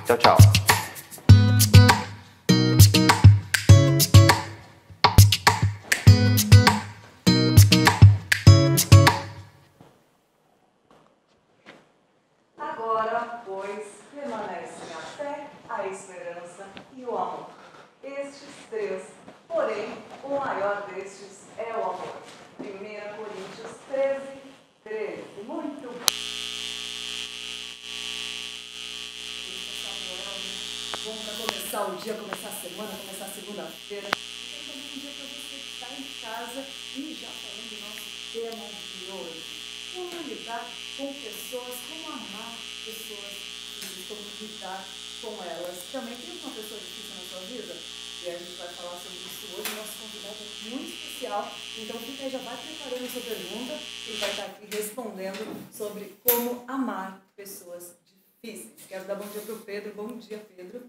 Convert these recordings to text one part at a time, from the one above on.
Tchau, tchau. Agora, pois, permanecem a fé, a esperança e o amor. Estes três, porém, o maior destes é o amor. 1 Coríntios 13, 13. Muito bom. Bom para começar o dia, começar a semana, começar a segunda-feira. Então, também um dia para você que está em casa e já falando do nosso tema de hoje. Como lidar com pessoas, como amar pessoas e como lidar com elas. Também tem uma pessoa difícil na sua vida? E a gente vai falar sobre isso hoje. Nosso convidado é muito especial. Então fica aí, já vai preparando a sua pergunta. Ele vai estar aqui respondendo sobre como amar pessoas difíceis. Quero dar bom dia para o Pedro. Bom dia, Pedro.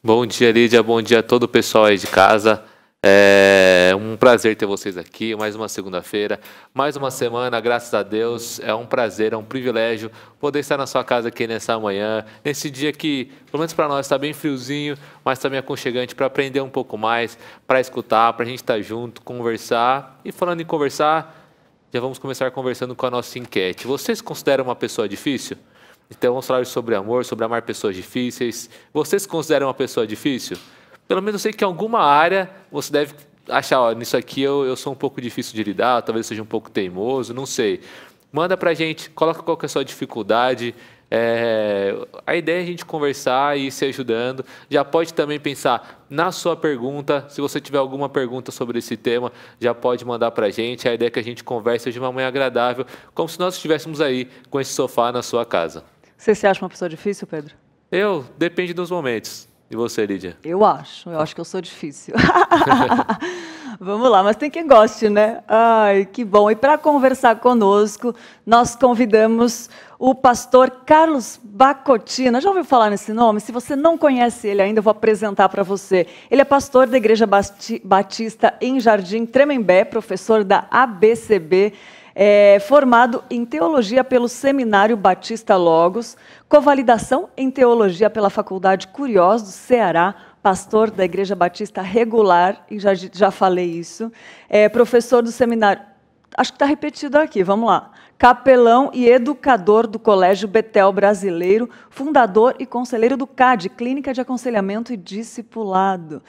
Bom dia, Lídia. Bom dia a todo o pessoal aí de casa. É um prazer ter vocês aqui, mais uma segunda-feira, mais uma semana, graças a Deus. É um prazer, é um privilégio poder estar na sua casa aqui nessa manhã, nesse dia que, pelo menos para nós, está bem friozinho, mas também aconchegante para aprender um pouco mais, para escutar, para a gente estar junto, conversar. E falando em conversar, já vamos começar conversando com a nossa enquete. Vocês consideram uma pessoa difícil? Então vamos falar sobre amor, sobre amar pessoas difíceis. Vocês se consideram uma pessoa difícil? Pelo menos eu sei que em alguma área você deve achar, ó, nisso aqui eu sou um pouco difícil de lidar, talvez seja um pouco teimoso, não sei. Manda pra gente, coloca qual que é a sua dificuldade. A ideia é a gente conversar e ir se ajudando. Já pode também pensar na sua pergunta. Se você tiver alguma pergunta sobre esse tema, já pode mandar pra gente. A ideia é que a gente converse de uma manhã agradável, como se nós estivéssemos aí com esse sofá na sua casa. Você se acha uma pessoa difícil, Pedro? Depende dos momentos. E você, Lídia? Eu acho que eu sou difícil. Vamos lá, mas tem quem goste, né? Ai, que bom. E para conversar conosco, nós convidamos o pastor Carlos Bacotina. Já ouviu falar nesse nome? Se você não conhece ele ainda, eu vou apresentar para você. Ele é pastor da Igreja Batista em Jardim Tremembé, professor da ABCB, formado em Teologia pelo Seminário Batista Logos, covalidação em Teologia pela Faculdade Curiós do Ceará, pastor da Igreja Batista Regular, e já falei isso, professor do seminário, acho que está repetido aqui, vamos lá, capelão e educador do Colégio Betel Brasileiro, fundador e conselheiro do CAD, Clínica de Aconselhamento e Discipulado,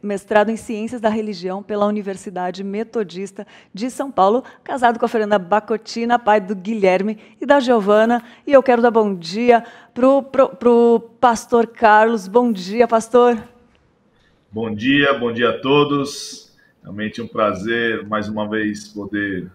mestrado em Ciências da Religião pela Universidade Metodista de São Paulo, casado com a Fernanda Bacotina, pai do Guilherme e da Giovana, e eu quero dar bom dia para o pastor Carlos. Bom dia, pastor. Bom dia a todos. Realmente um prazer, mais uma vez, poder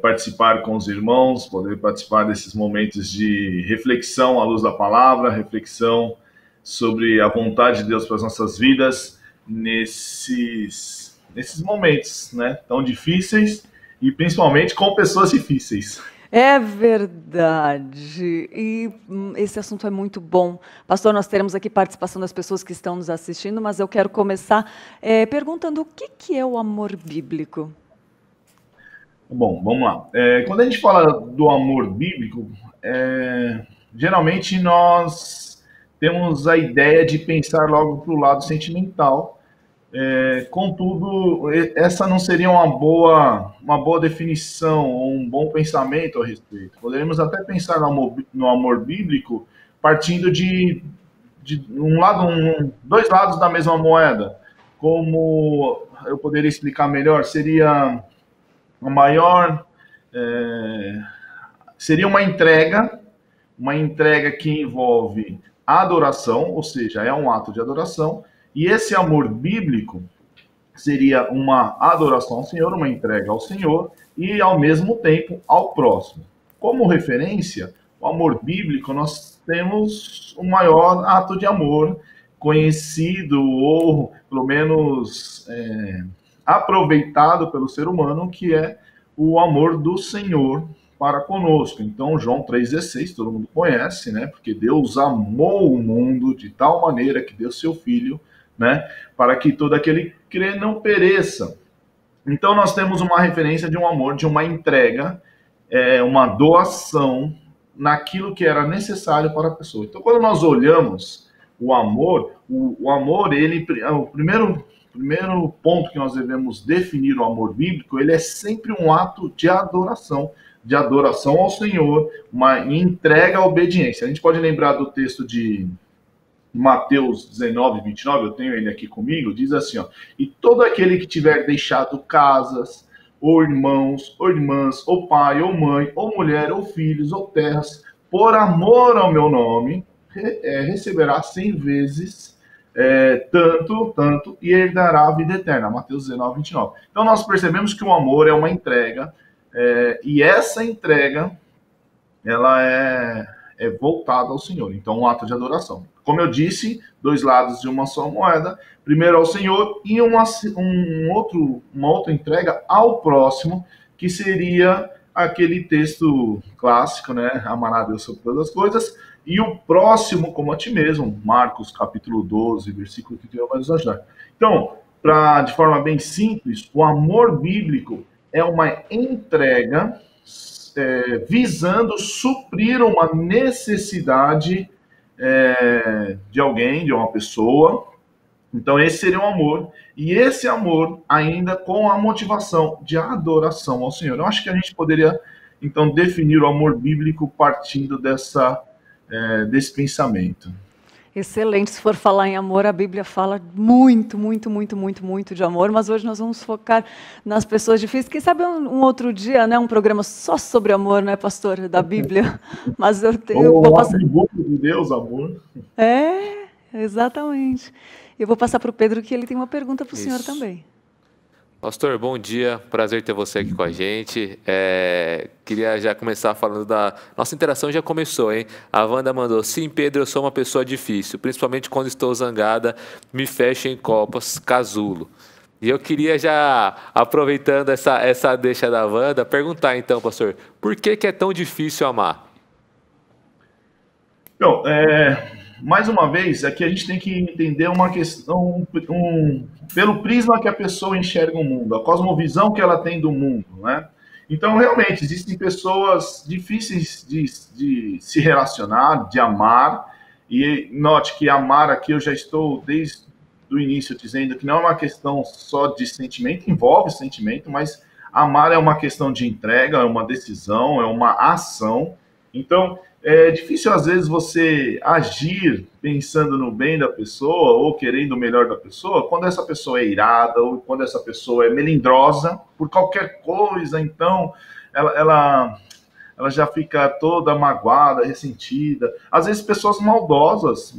participar com os irmãos, poder participar desses momentos de reflexão à luz da palavra, reflexão sobre a vontade de Deus para as nossas vidas, nesses momentos, né, tão difíceis e principalmente com pessoas difíceis. É verdade. E esse assunto é muito bom. Pastor, nós teremos aqui participação das pessoas que estão nos assistindo, mas eu quero começar perguntando o que é o amor bíblico? Bom, vamos lá. Quando a gente fala do amor bíblico, geralmente nós temos a ideia de pensar logo para o lado sentimental. Contudo, essa não seria uma boa definição ou um bom pensamento a respeito. Poderíamos até pensar no amor bíblico partindo de dois lados da mesma moeda. Como eu poderia explicar melhor, seria uma entrega que envolve adoração, ou seja, é um ato de adoração, e esse amor bíblico seria uma adoração ao Senhor, uma entrega ao Senhor e, ao mesmo tempo, ao próximo. Como referência, o amor bíblico, nós temos o maior ato de amor conhecido ou, pelo menos, aproveitado pelo ser humano, que é o amor do Senhor para conosco. Então, João 3,16, todo mundo conhece, né? Porque Deus amou o mundo de tal maneira que deu seu Filho, né? Para que todo aquele que crê não pereça. Então, nós temos uma referência de um amor, de uma entrega, uma doação naquilo que era necessário para a pessoa. Então, quando nós olhamos o amor, ele, o primeiro ponto que nós devemos definir o amor bíblico, ele é sempre um ato de adoração ao Senhor, uma entrega à obediência. A gente pode lembrar do texto de Mateus 19, 29, eu tenho ele aqui comigo, diz assim, ó, e todo aquele que tiver deixado casas, ou irmãos, ou irmãs, ou pai, ou mãe, ou mulher, ou filhos, ou terras, por amor ao meu nome, receberá 100 vezes tanto, e herdará a vida eterna. Mateus 19, 29. Então nós percebemos que o amor é uma entrega, e essa entrega, ela é voltada ao Senhor. Então, um ato de adoração. Como eu disse, dois lados de uma só moeda. Primeiro ao Senhor e uma outra entrega ao próximo, que seria aquele texto clássico, né? Amar a Deus sobre todas as coisas. E o próximo como a ti mesmo. Marcos, capítulo 12, versículo 31, vai nos ajudar. Então, de forma bem simples, o amor bíblico é uma entrega visando suprir uma necessidade de alguém, de uma pessoa. Então esse seria o amor, e esse amor ainda com a motivação de adoração ao Senhor. Eu acho que a gente poderia então definir o amor bíblico partindo desse pensamento. Excelente. Se for falar em amor, a Bíblia fala muito, muito, muito, muito, muito de amor, mas hoje nós vamos focar nas pessoas difíceis. Quem sabe um outro dia, né, um programa só sobre amor, né, pastor, da Bíblia? Mas eu vou passar... de Deus, amor. Exatamente. Eu vou passar para o Pedro, que ele tem uma pergunta para o senhor também. Pastor, bom dia, prazer ter você aqui com a gente. Queria já começar falando Nossa interação já começou, hein? A Wanda mandou, sim, Pedro, eu sou uma pessoa difícil, principalmente quando estou zangada, me fecho em copas, casulo. E eu queria já, aproveitando essa deixa da Wanda, perguntar então, pastor, por que é tão difícil amar? Então, mais uma vez, aqui a gente tem que entender uma questão pelo prisma que a pessoa enxerga o mundo, a cosmovisão que ela tem do mundo, né? Então, realmente, existem pessoas difíceis de se relacionar, de amar, e note que amar aqui eu já estou desde o início dizendo que não é uma questão só de sentimento, envolve sentimento, mas amar é uma questão de entrega, é uma decisão, é uma ação. Então, é difícil, às vezes, você agir pensando no bem da pessoa ou querendo o melhor da pessoa quando essa pessoa é irada ou quando essa pessoa é melindrosa por qualquer coisa. Então, ela já fica toda magoada, ressentida. Às vezes, pessoas maldosas,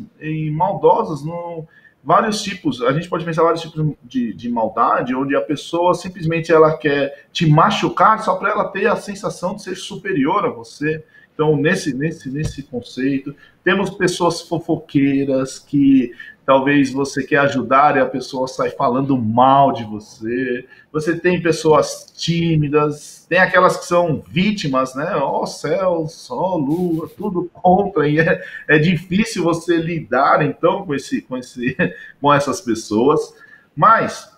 vários tipos, a gente pode pensar vários tipos de maldade, onde a pessoa simplesmente ela quer te machucar só para ela ter a sensação de ser superior a você. Então, nesse conceito, temos pessoas fofoqueiras que talvez você quer ajudar e a pessoa sai falando mal de você. Você tem pessoas tímidas, tem aquelas que são vítimas, né? Ó céus, ó lua, tudo contra. E é difícil você lidar, então, com essas pessoas. Mas,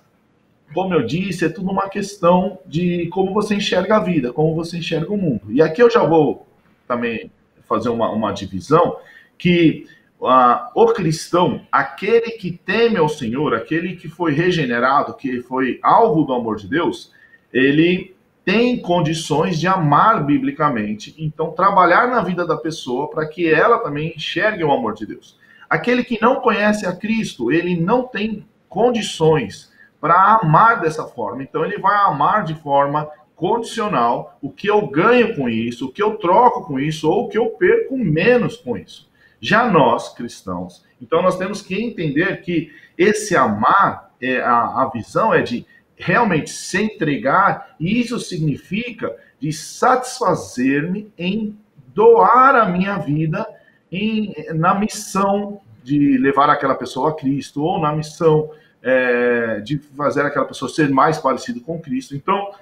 como eu disse, é tudo uma questão de como você enxerga a vida, como você enxerga o mundo. E aqui eu já vou também fazer uma divisão, que o cristão, aquele que teme ao Senhor, aquele que foi regenerado, que foi alvo do amor de Deus, ele tem condições de amar biblicamente, então trabalhar na vida da pessoa para que ela também enxergue o amor de Deus. Aquele que não conhece a Cristo, ele não tem condições para amar dessa forma, então ele vai amar de forma condicional, o que eu ganho com isso, o que eu troco com isso, ou o que eu perco menos com isso. Já nós, cristãos, então nós temos que entender que esse amar, a visão é de realmente se entregar, e isso significa de satisfazer-me em doar a minha vida na missão de levar aquela pessoa a Cristo, ou na missão de fazer aquela pessoa ser mais parecida com Cristo. Então,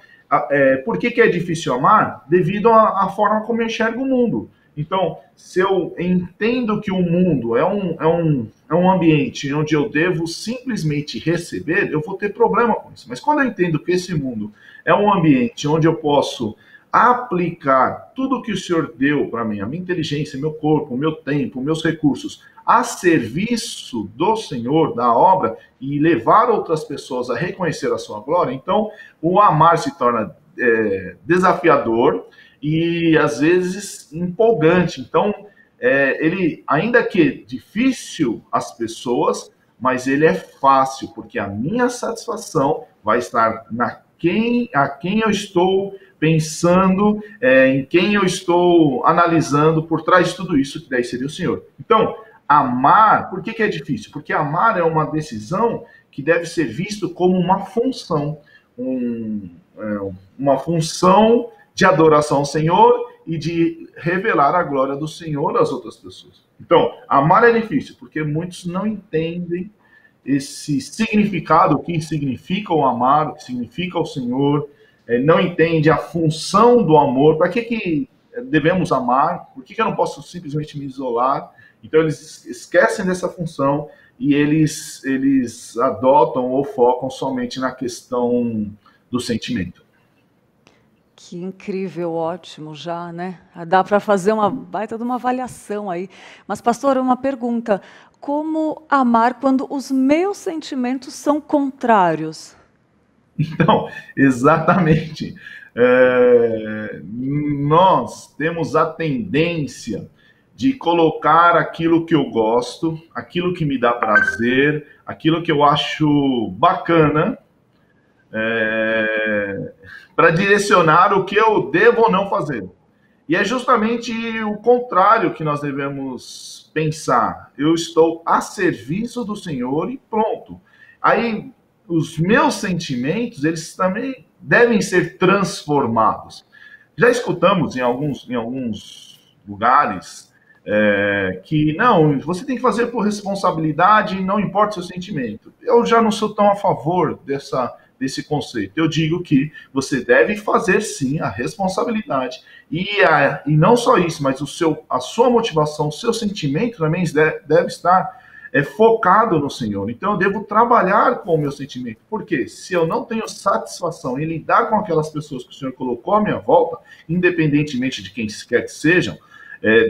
por que é difícil amar? Devido à forma como eu enxergo o mundo. Então, se eu entendo que o mundo é um ambiente onde eu devo simplesmente receber, eu vou ter problema com isso. Mas quando eu entendo que esse mundo é um ambiente onde eu posso aplicar tudo que o Senhor deu para mim, a minha inteligência, meu corpo, meu tempo, meus recursos, a serviço do Senhor, da obra, e levar outras pessoas a reconhecer a sua glória, então o amar se torna desafiador e às vezes empolgante. Então, ele, ainda que difícil às pessoas, mas ele é fácil, porque a minha satisfação vai estar a quem eu estou pensando, em quem eu estou analisando por trás de tudo isso, que daí seria o Senhor. Então, amar, por que é difícil? Porque amar é uma decisão que deve ser visto como uma função, uma função de adoração ao Senhor e de revelar a glória do Senhor às outras pessoas. Então, amar é difícil, porque muitos não entendem esse significado, o que significa o amar, o que significa o Senhor, não entende a função do amor, para que devemos amar, por que eu não posso simplesmente me isolar. Então eles esquecem dessa função e eles adotam ou focam somente na questão do sentimento. Que incrível, ótimo já, né? Dá para fazer uma baita de uma avaliação aí. Mas, pastor, uma pergunta. Como amar quando os meus sentimentos são contrários? Então, exatamente. Nós temos a tendência de colocar aquilo que eu gosto, aquilo que me dá prazer, aquilo que eu acho bacana, para direcionar o que eu devo ou não fazer. E é justamente o contrário que nós devemos pensar. Eu estou a serviço do Senhor e pronto. Aí, os meus sentimentos, eles também devem ser transformados. Já escutamos em alguns lugares que não, você tem que fazer por responsabilidade, não importa o seu sentimento. Eu já não sou tão a favor desse conceito. Eu digo que você deve fazer sim a responsabilidade e não só isso, mas a sua motivação, o seu sentimento também deve estar focado no Senhor. Então eu devo trabalhar com o meu sentimento. Porque se eu não tenho satisfação em lidar com aquelas pessoas que o Senhor colocou à minha volta, independentemente de quem quer que sejam,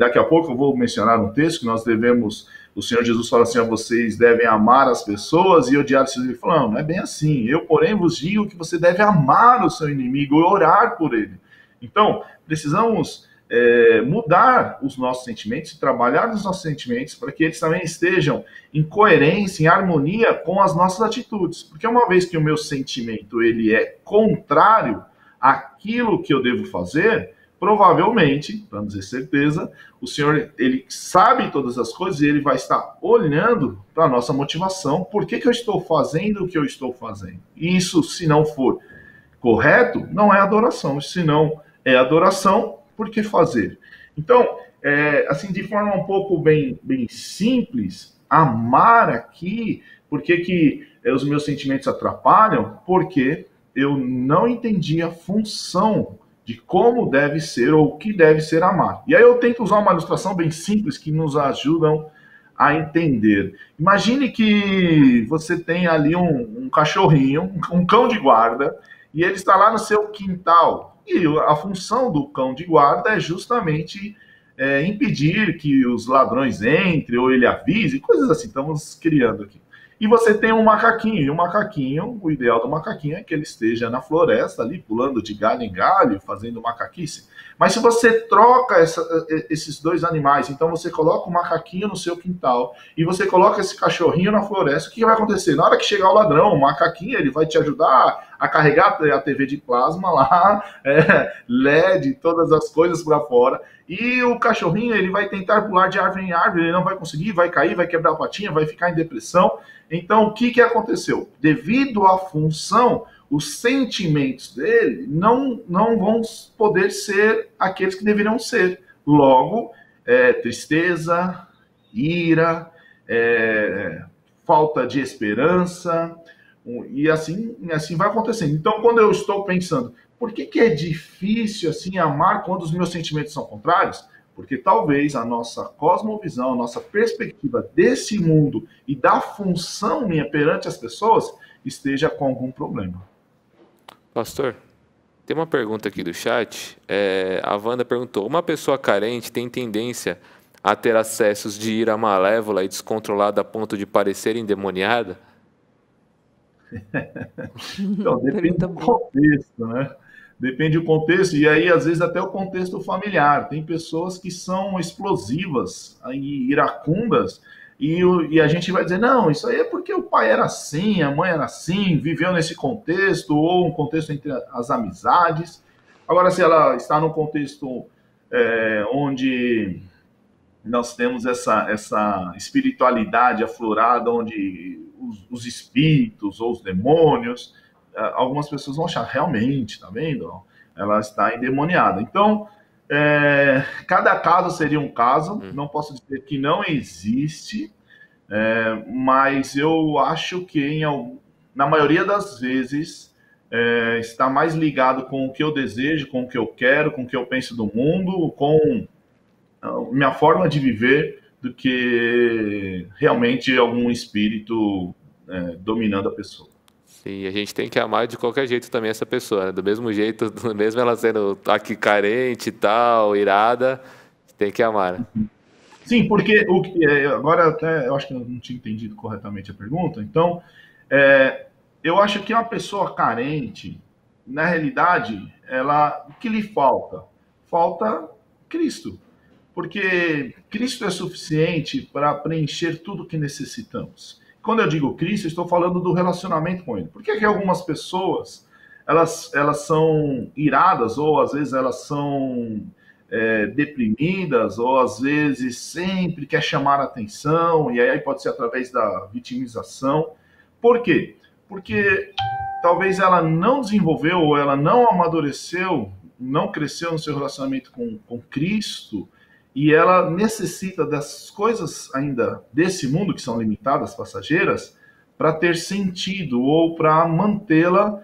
daqui a pouco eu vou mencionar um texto que nós devemos. O Senhor Jesus fala assim, vocês devem amar as pessoas e odiar os seus inimigos. Ele fala, não é bem assim. Eu, porém, vos digo que você deve amar o seu inimigo e orar por ele. Então, precisamos mudar os nossos sentimentos, trabalhar nos nossos sentimentos para que eles também estejam em coerência, em harmonia com as nossas atitudes. Porque uma vez que o meu sentimento ele é contrário àquilo que eu devo fazer, provavelmente, para não dizer certeza, o Senhor, ele sabe todas as coisas e ele vai estar olhando para a nossa motivação. Por que eu estou fazendo o que eu estou fazendo? E isso, se não for correto, não é adoração. Se não é adoração, por que fazer? Então, assim, de forma um pouco bem simples, amar aqui, por que os meus sentimentos atrapalham? Porque eu não entendi a função de como deve ser ou o que deve ser amar. E aí eu tento usar uma ilustração bem simples que nos ajudam a entender. Imagine que você tem ali um cachorrinho, um cão de guarda, e ele está lá no seu quintal. E a função do cão de guarda é justamente impedir que os ladrões entrem ou ele avise, coisas assim, estamos criando aqui. E você tem um macaquinho, e o macaquinho, o ideal do macaquinho é que ele esteja na floresta ali, pulando de galho em galho, fazendo macaquice. Mas se você troca esses dois animais, então você coloca o macaquinho no seu quintal e você coloca esse cachorrinho na floresta, o que vai acontecer? Na hora que chegar o ladrão, o macaquinho, ele vai te ajudar a carregar a TV de plasma lá, LED, todas as coisas para fora. E o cachorrinho, ele vai tentar pular de árvore em árvore, ele não vai conseguir, vai cair, vai quebrar a patinha, vai ficar em depressão. Então, o que aconteceu? Devido à função, os sentimentos dele não vão poder ser aqueles que deveriam ser. Logo, tristeza, ira, falta de esperança, e assim vai acontecendo. Então, quando eu estou pensando, por que é difícil assim amar quando os meus sentimentos são contrários? Porque talvez a nossa cosmovisão, a nossa perspectiva desse mundo e da função minha perante as pessoas esteja com algum problema. Pastor, Tem uma pergunta aqui do chat. A Wanda perguntou: uma pessoa carente tem tendência a ter acessos de ira malévola e descontrolada a ponto de parecer endemoniada? Então, depende Pergunta do boa. contexto, né? Depende do contexto, e aí, às vezes, até o contexto familiar. Tem pessoas que são explosivas e iracundas, e a gente vai dizer, não, isso aí é porque o pai era assim, a mãe era assim, viveu nesse contexto, ou um contexto entre as amizades. Agora, se ela está num contexto onde nós temos essa espiritualidade aflorada, onde os espíritos ou os demônios, algumas pessoas vão achar, realmente, tá vendo? Ela está endemoniada. Então, cada caso seria um caso, não posso dizer que não existe, mas eu acho que na maioria das vezes está mais ligado com o que eu desejo, com o que eu quero, com o que eu penso do mundo, com minha forma de viver, do que realmente algum espírito dominando a pessoa. Sim, a gente tem que amar de qualquer jeito também essa pessoa, né? Do mesmo jeito, mesmo ela sendo aqui carente e tal, irada, tem que amar, né? Sim, porque agora até eu acho que eu não tinha entendido corretamente a pergunta. Então, eu acho que uma pessoa carente, na realidade, o que lhe falta? Falta Cristo. Porque Cristo é suficiente para preencher tudo que necessitamos. Quando eu digo Cristo, estou falando do relacionamento com Ele. Por que algumas pessoas elas são iradas, ou às vezes elas são deprimidas, ou às vezes sempre quer chamar a atenção, e aí pode ser através da vitimização. Por quê? Porque talvez ela não desenvolveu, ou ela não amadureceu, não cresceu no seu relacionamento com Cristo, e ela necessita das coisas ainda desse mundo, que são limitadas, passageiras, para ter sentido, ou para mantê-la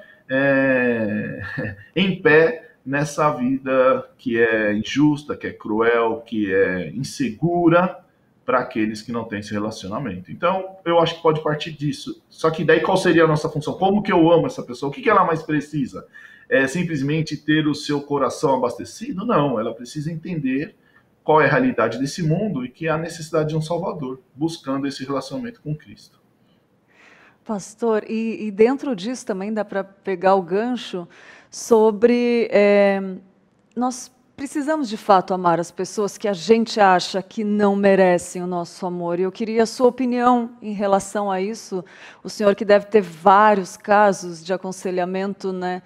em pé nessa vida que é injusta, que é cruel, que é insegura para aqueles que não têm esse relacionamento. Então, eu acho que pode partir disso. Só que daí qual seria a nossa função? Como que eu amo essa pessoa? O que ela mais precisa? É simplesmente ter o seu coração abastecido? Não, ela precisa entender qual é a realidade desse mundo e que há necessidade de um Salvador, buscando esse relacionamento com Cristo. Pastor, e dentro disso também dá para pegar o gancho sobre nós precisamos de fato amar as pessoas que a gente acha que não merecem o nosso amor. E eu queria a sua opinião em relação a isso. O senhor que deve ter vários casos de aconselhamento, né?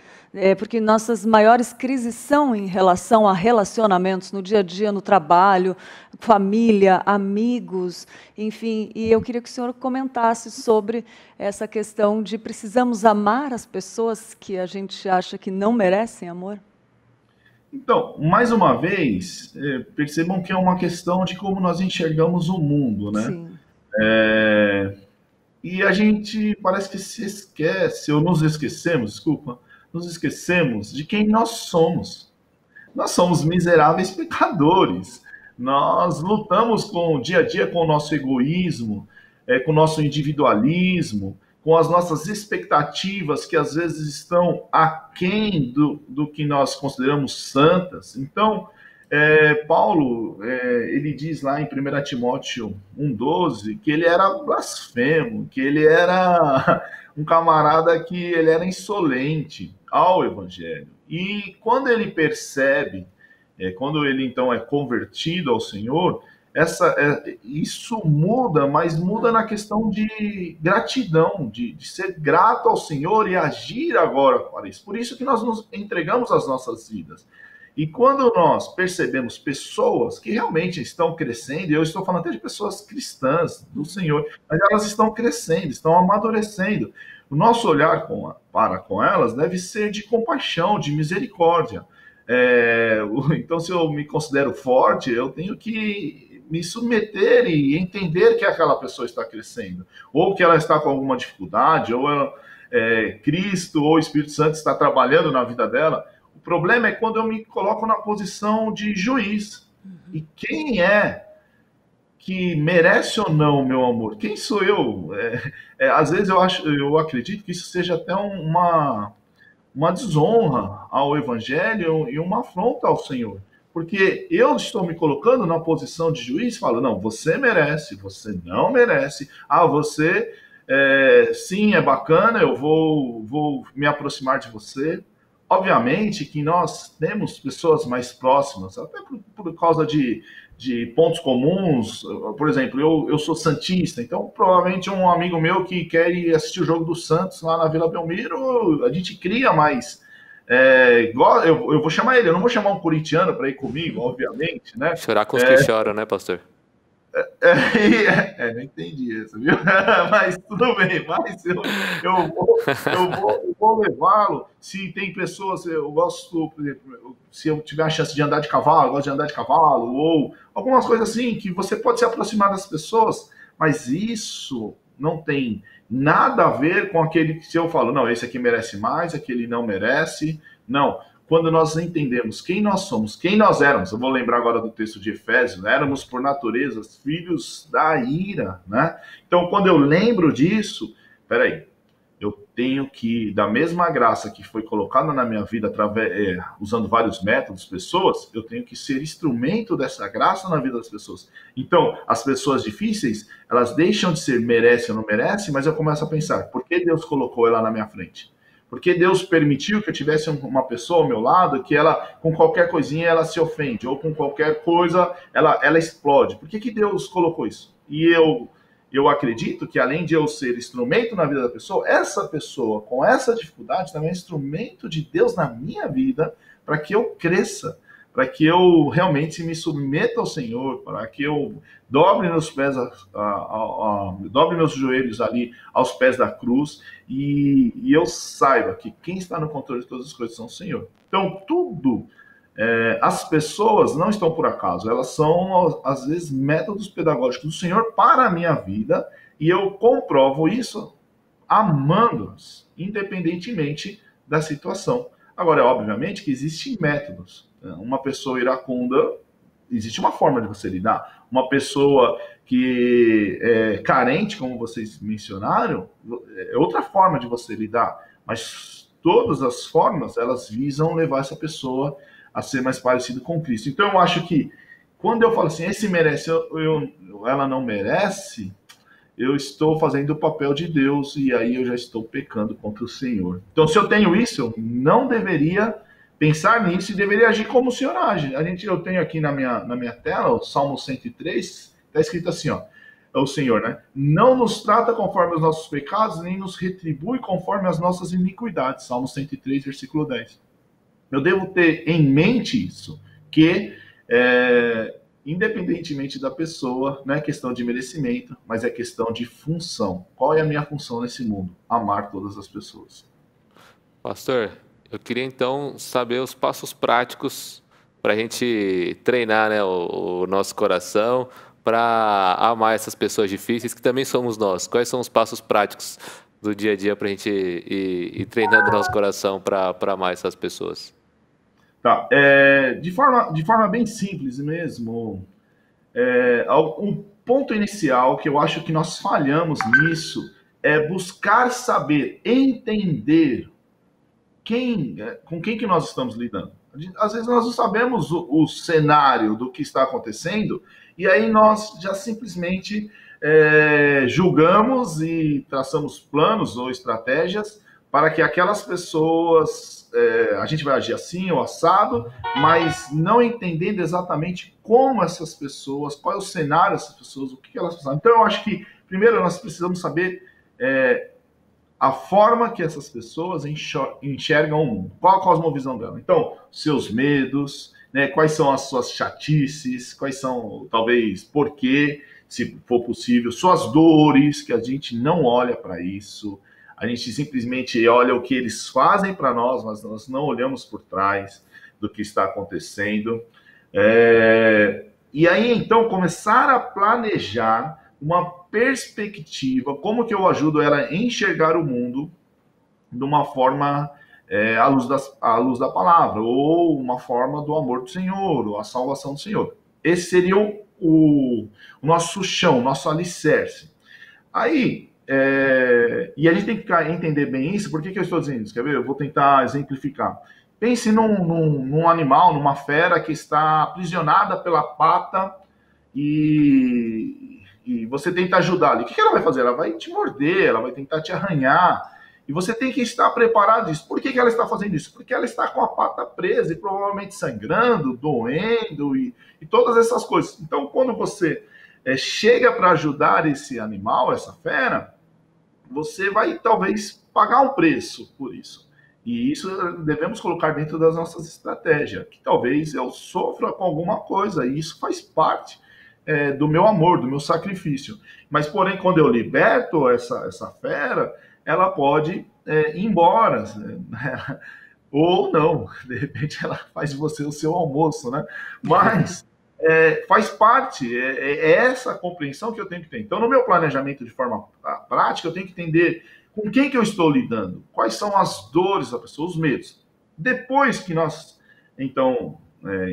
Porque nossas maiores crises são em relação a relacionamentos no dia a dia, no trabalho, família, amigos, enfim. E eu queria que o senhor comentasse sobre essa questão de precisamos amar as pessoas que a gente acha que não merecem amor. Então, mais uma vez, percebam que é uma questão de como nós enxergamos o mundo, né? Sim. E a gente parece que se esquece, ou nos esquecemos, desculpa, nos esquecemos de quem nós somos. Nós somos miseráveis pecadores. Nós lutamos dia a dia com o nosso egoísmo, com o nosso individualismo, com as nossas expectativas que às vezes estão aquém do que nós consideramos santas. Então, Paulo, ele diz lá em 1 Timóteo 1,12 que ele era blasfemo, que ele era um camarada que ele era insolente ao Evangelho. E quando ele percebe, quando ele então é convertido ao Senhor, isso muda, mas muda na questão de gratidão, de ser grato ao Senhor e agir agora para isso. Por isso que nós nos entregamos as nossas vidas. E quando nós percebemos pessoas que realmente estão crescendo, e eu estou falando até de pessoas cristãs do Senhor, mas elas estão crescendo, estão amadurecendo. O nosso olhar para com elas deve ser de compaixão, de misericórdia. Então, se eu me considero forte, eu tenho que me submeter e entender que aquela pessoa está crescendo, ou que ela está com alguma dificuldade, ou Cristo ou o Espírito Santo está trabalhando na vida dela. O problema é quando eu me coloco na posição de juiz. E quem é que merece ou não o meu amor? Quem sou eu? Às vezes eu acredito que isso seja até uma desonra ao Evangelho e uma afronta ao Senhor. Porque eu estou me colocando na posição de juiz e falo, não, você merece, você não merece. Ah, você, sim, é bacana, eu vou me aproximar de você. Obviamente que nós temos pessoas mais próximas, até por causa de pontos comuns. Por exemplo, eu sou santista, então provavelmente um amigo meu que quer ir assistir o jogo do Santos lá na Vila Belmiro, a gente cria mais. Eu vou chamar ele, eu não vou chamar um corintiano para ir comigo, obviamente, né? Chorar com os que choram, né, pastor? Não entendi isso, viu? Mas tudo bem, mas eu vou levá-lo. Se tem pessoas, eu gosto, por exemplo, se eu tiver a chance de andar de cavalo, eu gosto de andar de cavalo, ou algumas coisas assim, que você pode se aproximar das pessoas, mas isso não tem nada a ver com aquele que se eu falo, não, esse aqui merece mais, aquele não merece. Não, quando nós entendemos quem nós somos, quem nós éramos, eu vou lembrar agora do texto de Efésios, éramos por natureza filhos da ira, né? Então, quando eu lembro disso, peraí, eu tenho que, da mesma graça que foi colocada na minha vida, usando vários métodos, pessoas, eu tenho que ser instrumento dessa graça na vida das pessoas. Então, as pessoas difíceis, elas deixam de ser merece ou não merece, mas eu começo a pensar, por que Deus colocou ela na minha frente? Porque Deus permitiu que eu tivesse uma pessoa ao meu lado que ela, com qualquer coisinha, ela se ofende, ou com qualquer coisa, ela explode. Por que Deus colocou isso? E eu acredito que, além de eu ser instrumento na vida da pessoa, essa pessoa, com essa dificuldade, também é instrumento de Deus na minha vida, para que eu cresça, para que eu realmente me submeta ao Senhor, para que eu dobre meus pés, dobre meus joelhos ali aos pés da cruz, e eu saiba que quem está no controle de todas as coisas são o Senhor. Então, tudo, as pessoas não estão por acaso, elas são, às vezes, métodos pedagógicos do Senhor para a minha vida, e eu comprovo isso amando-as, independentemente da situação. Agora, obviamente que existem métodos. Uma pessoa iracunda, existe uma forma de você lidar. Uma pessoa que é carente, como vocês mencionaram, é outra forma de você lidar. Mas todas as formas, elas visam levar essa pessoa a ser mais parecido com Cristo. Então, eu acho que quando eu falo assim, esse merece, ela não merece, eu estou fazendo o papel de Deus e aí eu já estou pecando contra o Senhor. Então, se eu tenho isso, eu não deveria pensar nisso e deveria agir como o Senhor age. Eu tenho aqui na minha tela o Salmo 103, está escrito assim, ó, é o Senhor, né? Não nos trata conforme os nossos pecados, nem nos retribui conforme as nossas iniquidades. Salmo 103, versículo 10. Eu devo ter em mente isso, que independentemente da pessoa, não é questão de merecimento, mas é questão de função. Qual é a minha função nesse mundo? Amar todas as pessoas. Pastor, eu queria então saber os passos práticos para a gente treinar, né, o nosso coração para amar essas pessoas difíceis, que também somos nós. Quais são os passos práticos do dia a dia para a gente ir treinando nosso coração para amar essas pessoas? Tá, de forma bem simples mesmo, um ponto inicial que eu acho que nós falhamos nisso é buscar saber, entender com quem que nós estamos lidando. Às vezes nós não sabemos o cenário do que está acontecendo e aí nós já simplesmente julgamos e traçamos planos ou estratégias para que aquelas pessoas, a gente vai agir assim ou assado, mas não entendendo exatamente como essas pessoas, qual é o cenário dessas pessoas, o que elas precisam. Então eu acho que primeiro nós precisamos saber a forma que essas pessoas enxergam o mundo. Qual a cosmovisão dela? Então, seus medos, né, quais são as suas chatices, quais são, talvez, por quê, se for possível, suas dores, que a gente não olha para isso, a gente simplesmente olha o que eles fazem para nós, mas nós não olhamos por trás do que está acontecendo. E aí, então, começar a planejar uma perspectiva, como que eu ajudo ela a enxergar o mundo de uma forma à luz da palavra, ou uma forma do amor do Senhor, ou a salvação do Senhor. Esse seria o nosso chão, o nosso alicerce. Aí, E a gente tem que entender bem isso. Por que eu estou dizendo isso? Quer ver? Eu vou tentar exemplificar. Pense num animal, numa fera que está aprisionada pela pata e você tenta ajudar ali. O que ela vai fazer? Ela vai te morder, ela vai tentar te arranhar. E você tem que estar preparado disso. Por que ela está fazendo isso? Porque ela está com a pata presa e provavelmente sangrando, doendo e todas essas coisas. Então, quando você chega para ajudar esse animal, essa fera, você vai talvez pagar um preço por isso. E isso devemos colocar dentro das nossas estratégias, que talvez eu sofra com alguma coisa, e isso faz parte do meu amor, do meu sacrifício. Mas, porém, quando eu liberto essa fera, ela pode ir embora, né? Ou não, de repente ela faz de você o seu almoço, né? Mas faz parte, é essa compreensão que eu tenho que ter. Então, no meu planejamento de forma prática, eu tenho que entender com quem que eu estou lidando, quais são as dores da pessoa, os medos. Depois que nós, então,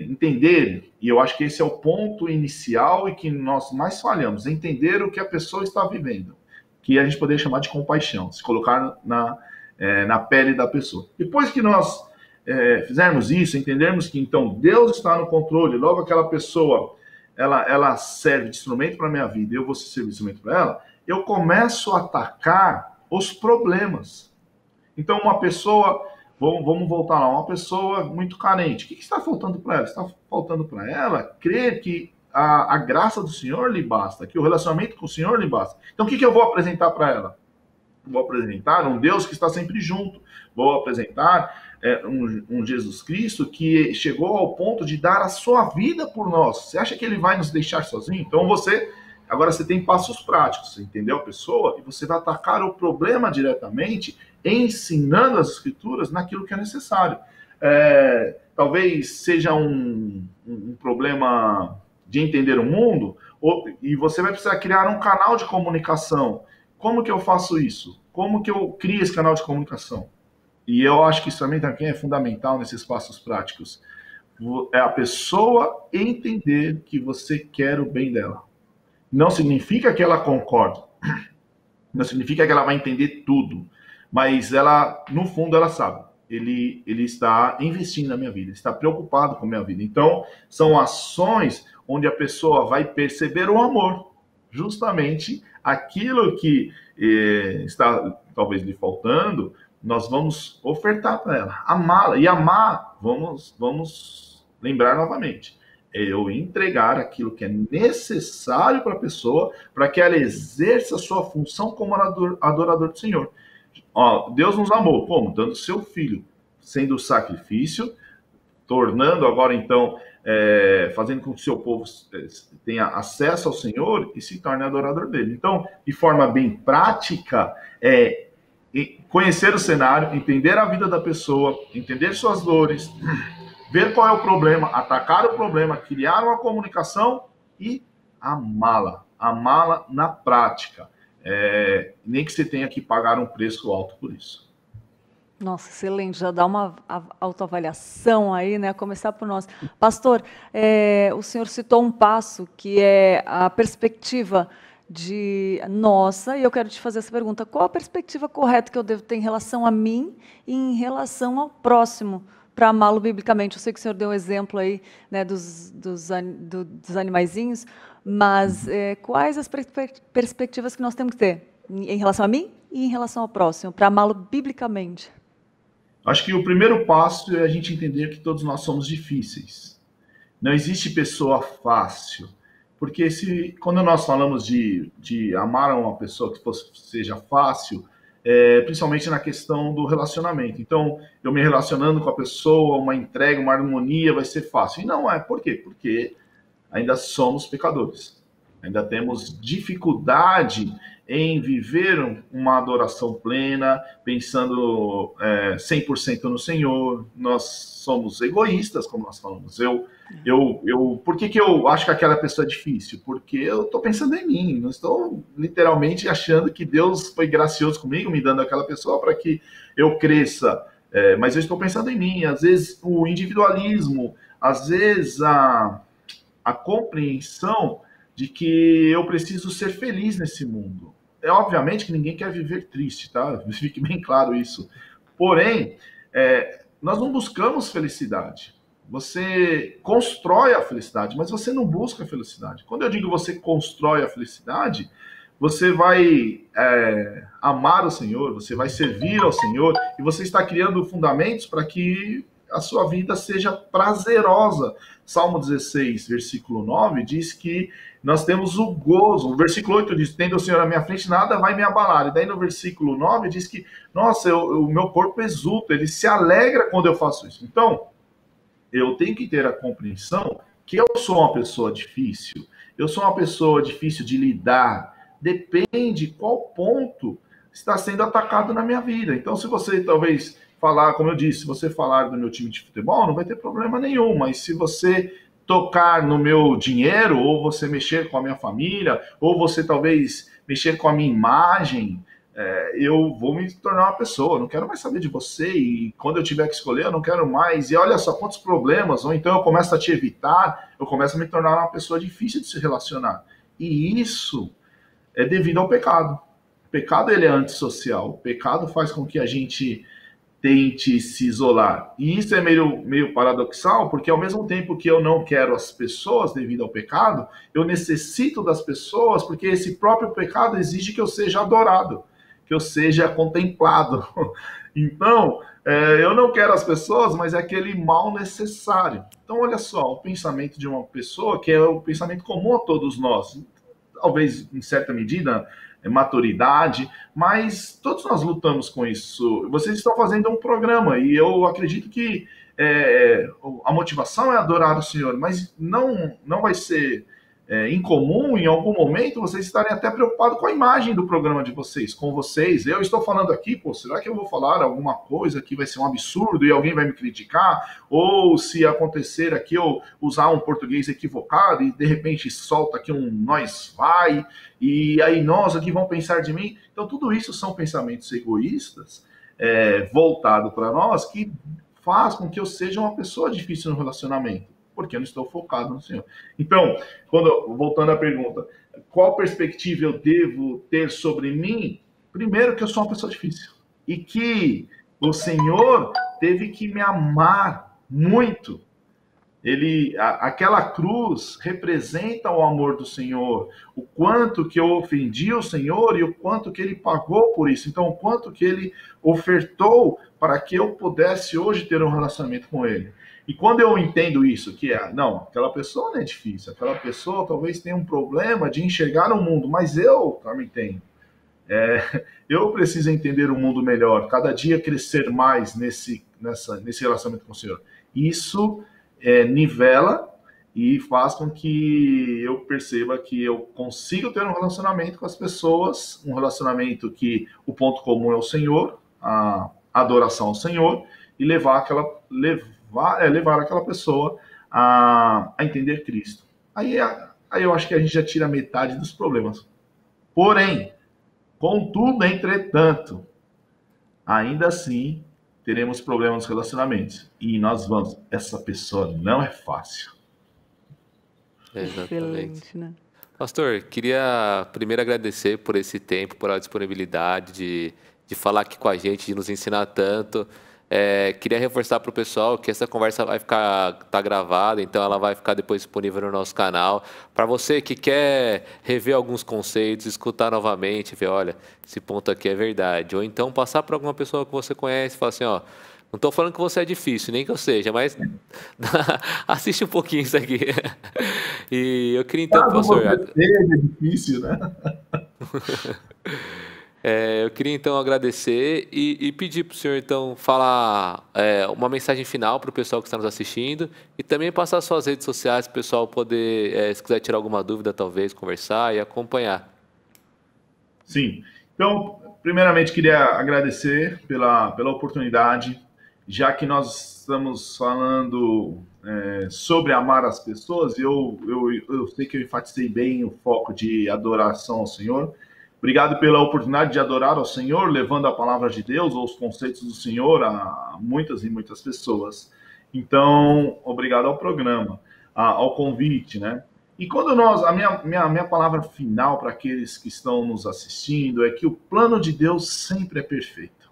entender, e eu acho que esse é o ponto inicial e que nós mais falhamos, entender o que a pessoa está vivendo, que a gente poderia chamar de compaixão, se colocar na pele da pessoa. Depois que nós fizermos isso, entendermos que então Deus está no controle, logo aquela pessoa ela serve de instrumento para a minha vida e eu vou ser de instrumento para ela, eu começo a atacar os problemas. Então uma pessoa, vamos voltar lá, uma pessoa muito carente, o que está faltando para ela? Está faltando para ela crer que a graça do Senhor lhe basta, que o relacionamento com o Senhor lhe basta. Então o que eu vou apresentar para ela? Vou apresentar um Deus que está sempre junto, vou apresentar um Jesus Cristo que chegou ao ponto de dar a sua vida por nós. Você acha que ele vai nos deixar sozinho? Então agora você tem passos práticos, você entendeu a pessoa? E você vai atacar o problema diretamente, ensinando as escrituras naquilo que é necessário. Talvez seja um problema de entender o mundo, e você vai precisar criar um canal de comunicação. Como que eu faço isso? Como que eu crio esse canal de comunicação? E eu acho que isso também é fundamental nesses passos práticos. É a pessoa entender que você quer o bem dela. Não significa que ela concorda. Não significa que ela vai entender tudo. Mas ela, no fundo, ela sabe. Ele está investindo na minha vida. Ele está preocupado com a minha vida. Então, são ações onde a pessoa vai perceber o amor. Justamente aquilo que está talvez lhe faltando, nós vamos ofertar para ela, amá-la. E amar, vamos lembrar novamente, é eu entregar aquilo que é necessário para a pessoa, para que ela exerça a sua função como adorador do Senhor. Deus nos amou, como? Dando seu filho, sendo o sacrifício, tornando agora então, fazendo com que o seu povo tenha acesso ao Senhor e se torne adorador dele. Então, de forma bem prática, conhecer o cenário, entender a vida da pessoa, entender suas dores, ver qual é o problema, atacar o problema, criar uma comunicação e amá-la na prática. Nem que você tenha que pagar um preço alto por isso. Nossa, excelente, já dá uma autoavaliação aí, né? Começar por nós. Pastor, o senhor citou um passo que é a perspectiva nossa, e eu quero te fazer essa pergunta: qual a perspectiva correta que eu devo ter em relação a mim e em relação ao próximo, para amá-lo biblicamente? Eu sei que o senhor deu um exemplo aí, né, dos animaizinhos, mas quais as perspectivas que nós temos que ter em relação a mim e em relação ao próximo, para amá-lo biblicamente? Acho que o primeiro passo é a gente entender que todos nós somos difíceis. Não existe pessoa fácil. Porque quando nós falamos de amar uma pessoa que seja fácil, principalmente na questão do relacionamento. Então, eu me relacionando com a pessoa, uma entrega, uma harmonia vai ser fácil. E não é. Por quê? Porque ainda somos pecadores. Ainda temos dificuldade em viver uma adoração plena, pensando 100% no Senhor. Nós somos egoístas, como nós falamos. Por que eu acho que aquela pessoa é difícil? Porque eu estou pensando em mim, não estou literalmente achando que Deus foi gracioso comigo, me dando aquela pessoa para que eu cresça. Mas eu estou pensando em mim. Às vezes o individualismo, às vezes a compreensão de que eu preciso ser feliz nesse mundo. obviamente que ninguém quer viver triste, tá? Fique bem claro isso. Porém, nós não buscamos felicidade. Você constrói a felicidade, mas você não busca a felicidade. Quando eu digo você constrói a felicidade, você vai amar o Senhor, você vai servir ao Senhor, e você está criando fundamentos para que a sua vida seja prazerosa. Salmo 16, versículo 9, diz que nós temos o gozo. O versículo 8 diz, tendo o Senhor à minha frente, nada vai me abalar. E daí no versículo 9 diz que, nossa, o meu corpo exulta, ele se alegra quando eu faço isso. Então, eu tenho que ter a compreensão que eu sou uma pessoa difícil, eu sou uma pessoa difícil de lidar, depende qual ponto está sendo atacado na minha vida. Então, se você talvez falar, como eu disse, se você falar do meu time de futebol, não vai ter problema nenhum, mas se você tocar no meu dinheiro, ou você mexer com a minha família, ou você talvez mexer com a minha imagem, eu vou me tornar uma pessoa, eu não quero mais saber de você, e quando eu tiver que escolher, eu não quero mais, e olha só quantos problemas, ou então eu começo a te evitar, eu começo a me tornar uma pessoa difícil de se relacionar. E isso é devido ao pecado. O pecado, ele é antissocial, o pecado faz com que a gente tente se isolar. E isso é meio paradoxal, porque ao mesmo tempo que eu não quero as pessoas devido ao pecado, eu necessito das pessoas, porque esse próprio pecado exige que eu seja adorado, que eu seja contemplado. Então, eu não quero as pessoas, mas é aquele mal necessário. Então, olha só, o pensamento de uma pessoa, que é o pensamento comum a todos nós, talvez em certa medida, maturidade, mas todos nós lutamos com isso. Vocês estão fazendo um programa e eu acredito que a motivação é adorar o Senhor, mas não vai ser incomum em algum momento vocês estarem até preocupados com a imagem do programa de vocês, com vocês. Eu estou falando aqui, pô, será que eu vou falar alguma coisa que vai ser um absurdo e alguém vai me criticar? Ou se acontecer aqui eu usar um português equivocado e de repente solta aqui um nós vai, e aí nós aqui vão pensar de mim? Então tudo isso são pensamentos egoístas voltados para nós, que faz com que eu seja uma pessoa difícil no relacionamento, porque eu não estou focado no Senhor. Então, voltando à pergunta, qual perspectiva eu devo ter sobre mim? Primeiro, que eu sou uma pessoa difícil. E que o Senhor teve que me amar muito. Aquela cruz representa o amor do Senhor, o quanto que eu ofendi o Senhor e o quanto que Ele pagou por isso. Então, o quanto que Ele ofertou para que eu pudesse hoje ter um relacionamento com Ele. E quando eu entendo isso, que não, aquela pessoa não é difícil, aquela pessoa talvez tenha um problema de enxergar o mundo, mas eu também tenho. Eu preciso entender o mundo melhor, cada dia crescer mais nesse relacionamento com o Senhor. Isso nivela e faz com que eu perceba que eu consigo ter um relacionamento com as pessoas, um relacionamento que o ponto comum é o Senhor, a adoração ao Senhor, e levar aquela pessoa a entender Cristo. Aí eu acho que a gente já tira metade dos problemas. Porém, contudo, entretanto, ainda assim, teremos problemas nos relacionamentos. E nós vamos. Essa pessoa não é fácil. Exatamente. Excelente, né? Pastor, queria primeiro agradecer por esse tempo, por a disponibilidade de falar aqui com a gente, de nos ensinar tanto. Queria reforçar para o pessoal que essa conversa tá gravada, então ela vai ficar depois disponível no nosso canal. Para você que quer rever alguns conceitos, escutar novamente, ver, olha, esse ponto aqui é verdade. Ou então passar para alguma pessoa que você conhece e falar assim, ó, não estou falando que você é difícil, nem que eu seja, mas assiste um pouquinho isso aqui. E eu queria então, pastor... É difícil, né? Eu queria então agradecer e pedir para o senhor então falar uma mensagem final para o pessoal que está nos assistindo e também passar suas redes sociais para o pessoal poder, se quiser tirar alguma dúvida, talvez conversar e acompanhar. Sim. Então, primeiramente queria agradecer pela oportunidade, já que nós estamos falando sobre amar as pessoas. Eu sei que eu enfatizei bem o foco de adoração ao Senhor. Obrigado pela oportunidade de adorar ao Senhor, levando a palavra de Deus ou os conceitos do Senhor a muitas e muitas pessoas. Então, obrigado ao programa, ao convite, né? E quando nós, a minha palavra final para aqueles que estão nos assistindo é que o plano de Deus sempre é perfeito.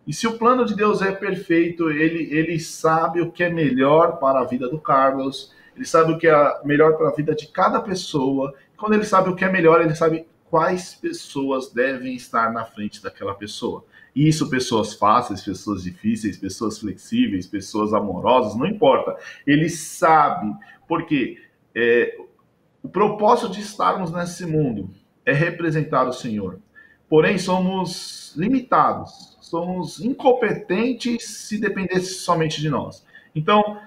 E se o plano de Deus é perfeito, ele sabe o que é melhor para a vida do Carlos, ele sabe o que é melhor para a vida de cada pessoa. Quando ele sabe o que é melhor, ele sabe quais pessoas devem estar na frente daquela pessoa. E isso, pessoas fáceis, pessoas difíceis, pessoas flexíveis, pessoas amorosas, não importa. Ele sabe, porque o propósito de estarmos nesse mundo é representar o Senhor. Porém, somos limitados, somos incompetentes se dependesse somente de nós. Então,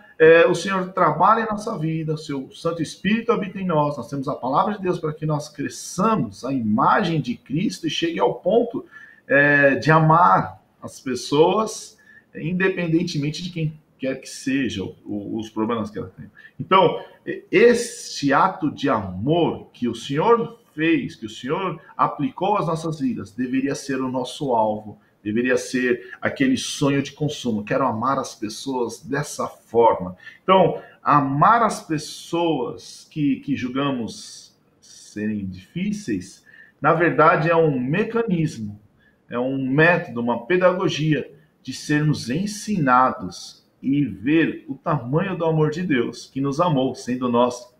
o Senhor trabalha em nossa vida, o seu Santo Espírito habita em nós temos a palavra de Deus para que nós cresçamos a imagem de Cristo e chegue ao ponto de amar as pessoas, independentemente de quem quer que sejam os problemas que ela tem. Então, este ato de amor que o Senhor fez, que o Senhor aplicou às nossas vidas, deveria ser o nosso alvo, deveria ser aquele sonho de consumo. Quero amar as pessoas dessa forma. Então, amar as pessoas que julgamos serem difíceis, na verdade é um mecanismo, é um método, uma pedagogia de sermos ensinados e ver o tamanho do amor de Deus que nos amou, sendo nós